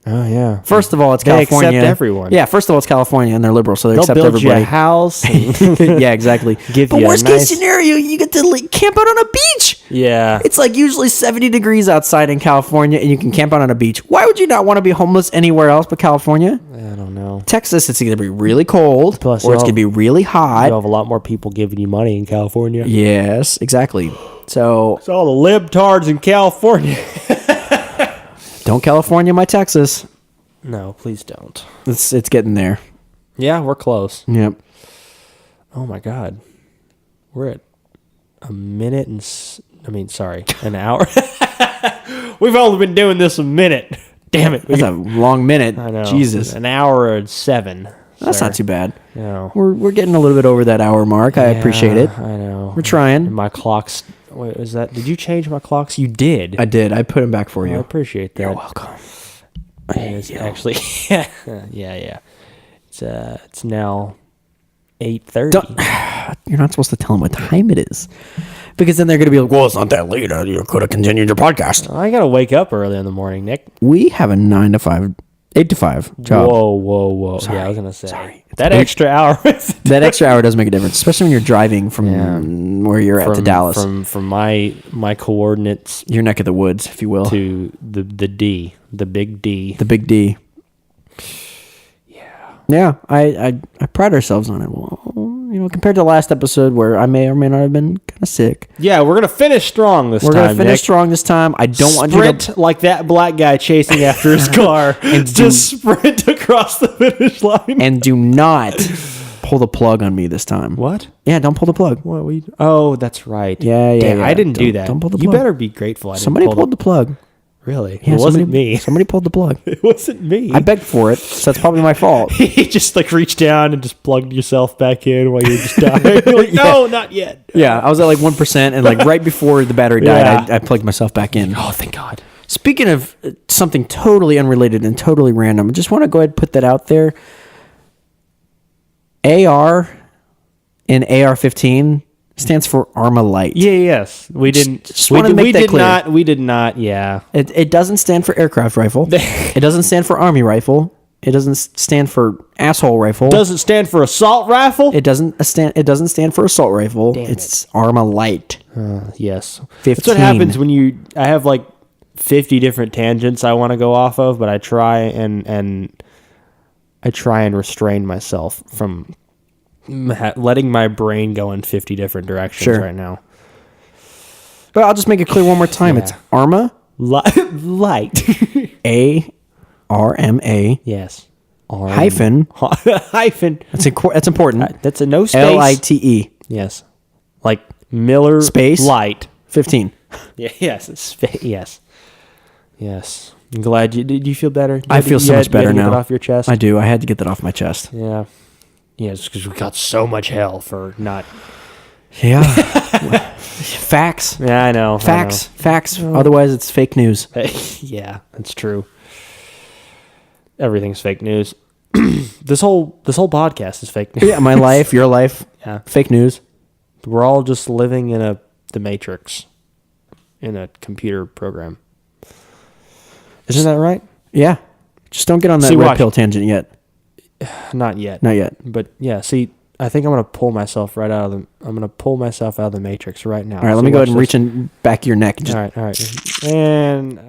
Oh yeah. First of all, it's they California. Accept everyone. Yeah. First of all, it's California, and they're liberal, so they'll accept build everybody. You a house. Yeah, exactly. But worst case scenario, you get to camp out on a beach. Yeah. It's like usually 70 degrees outside in California, and you can camp out on a beach. Why would you not want to be homeless anywhere else but California? I don't know. Texas, it's going to be really cold, or it's going to be really hot. You have a lot more people giving you money in California. Yes, exactly. So it's all the libtards in California. Don't California my Texas. No, please don't. It's getting there. Yeah, we're close. Yep. Oh my God. We're at a minute and... an hour. We've only been doing this a minute. Damn it. That's a long minute. I know. Jesus. An hour and 7. That's not too bad. No. We're getting a little bit over that hour mark. I appreciate it. I know. We're trying. And my clocks... Wait, is that... Did you change my clocks? You did. I did. I put them back for you. I appreciate that. You're welcome. It's actually... yeah. It's now 8:30. You're not supposed to tell them what time it is. Because then they're going to be like, well, it's not that late. You could have continued your podcast. I got to wake up early in the morning, Nick. We have a 8 to 5 job. Whoa. Sorry. Yeah, I was going to say. Sorry. That extra hour. That extra hour does make a difference, especially when you're driving from where you're at to Dallas. From my coordinates. Your neck of the woods, if you will. To the D. The big D. The big D. Yeah, I pride ourselves on it. Well, compared to the last episode where I may or may not have been kind of sick. Yeah, we're gonna finish strong this time. We're gonna finish Nick. strong this time. I don't want you to sprint like that black guy chasing after his car and just sprint across the finish line. And do not pull the plug on me this time. What? Yeah, don't pull the plug. What we? Oh, that's right. Yeah. Damn, I didn't do that. Don't pull the plug. You better be grateful. Somebody pulled the plug. Really? Yeah, it wasn't me. Somebody pulled the plug. It wasn't me. I begged for it, so that's probably my fault. You just reached down and just plugged yourself back in while you were just dying. You're like, no, not yet. Yeah, I was at 1%, and right before the battery died, I plugged myself back in. Oh, thank God. Speaking of something totally unrelated and totally random, I just want to go ahead and put that out there. AR and AR-15 Stands for Armalite. Yeah, yes. We didn't. Just we wanna did, make we that did clear. not. We did not. Yeah. It doesn't stand for aircraft rifle. It doesn't stand for army rifle. It doesn't stand for asshole rifle. Doesn't stand for assault rifle. It doesn't stand. It doesn't stand for assault rifle. Damn It's Armalite. Yes. 15. That's what happens when you. I have like 50 different tangents I want to go off of, but I try and restrain myself from letting my brain go in 50 different directions Sure. right now. But I'll just make it clear one more time. Yeah. It's Arma. Light. ARMA Yes. hyphen. Hyphen. That's important. That's a no space. LITE Yes. Like Miller Space. Light. 15. Yeah, yes. Yes. Yes. I'm glad you did. You feel better? I feel so much better you had to now. Get it off your chest. I do. I had to get that off my chest. Yeah. Yes, because we got so much hell for not. Yeah. Facts. Yeah, I know. Facts. Facts. Otherwise, it's fake news. Yeah, that's true. Everything's fake news. This whole podcast is fake news. Yeah, my life, your life, Yeah. fake news. We're all just living in the Matrix, in a computer program. Isn't that right? Yeah. Just don't get on that See, red watch. pill tangent yet. Not yet. Not yet. But yeah, see, I think I'm gonna pull myself out of the Matrix right now. All right, let me go ahead and reach in back of your neck and just All right, and.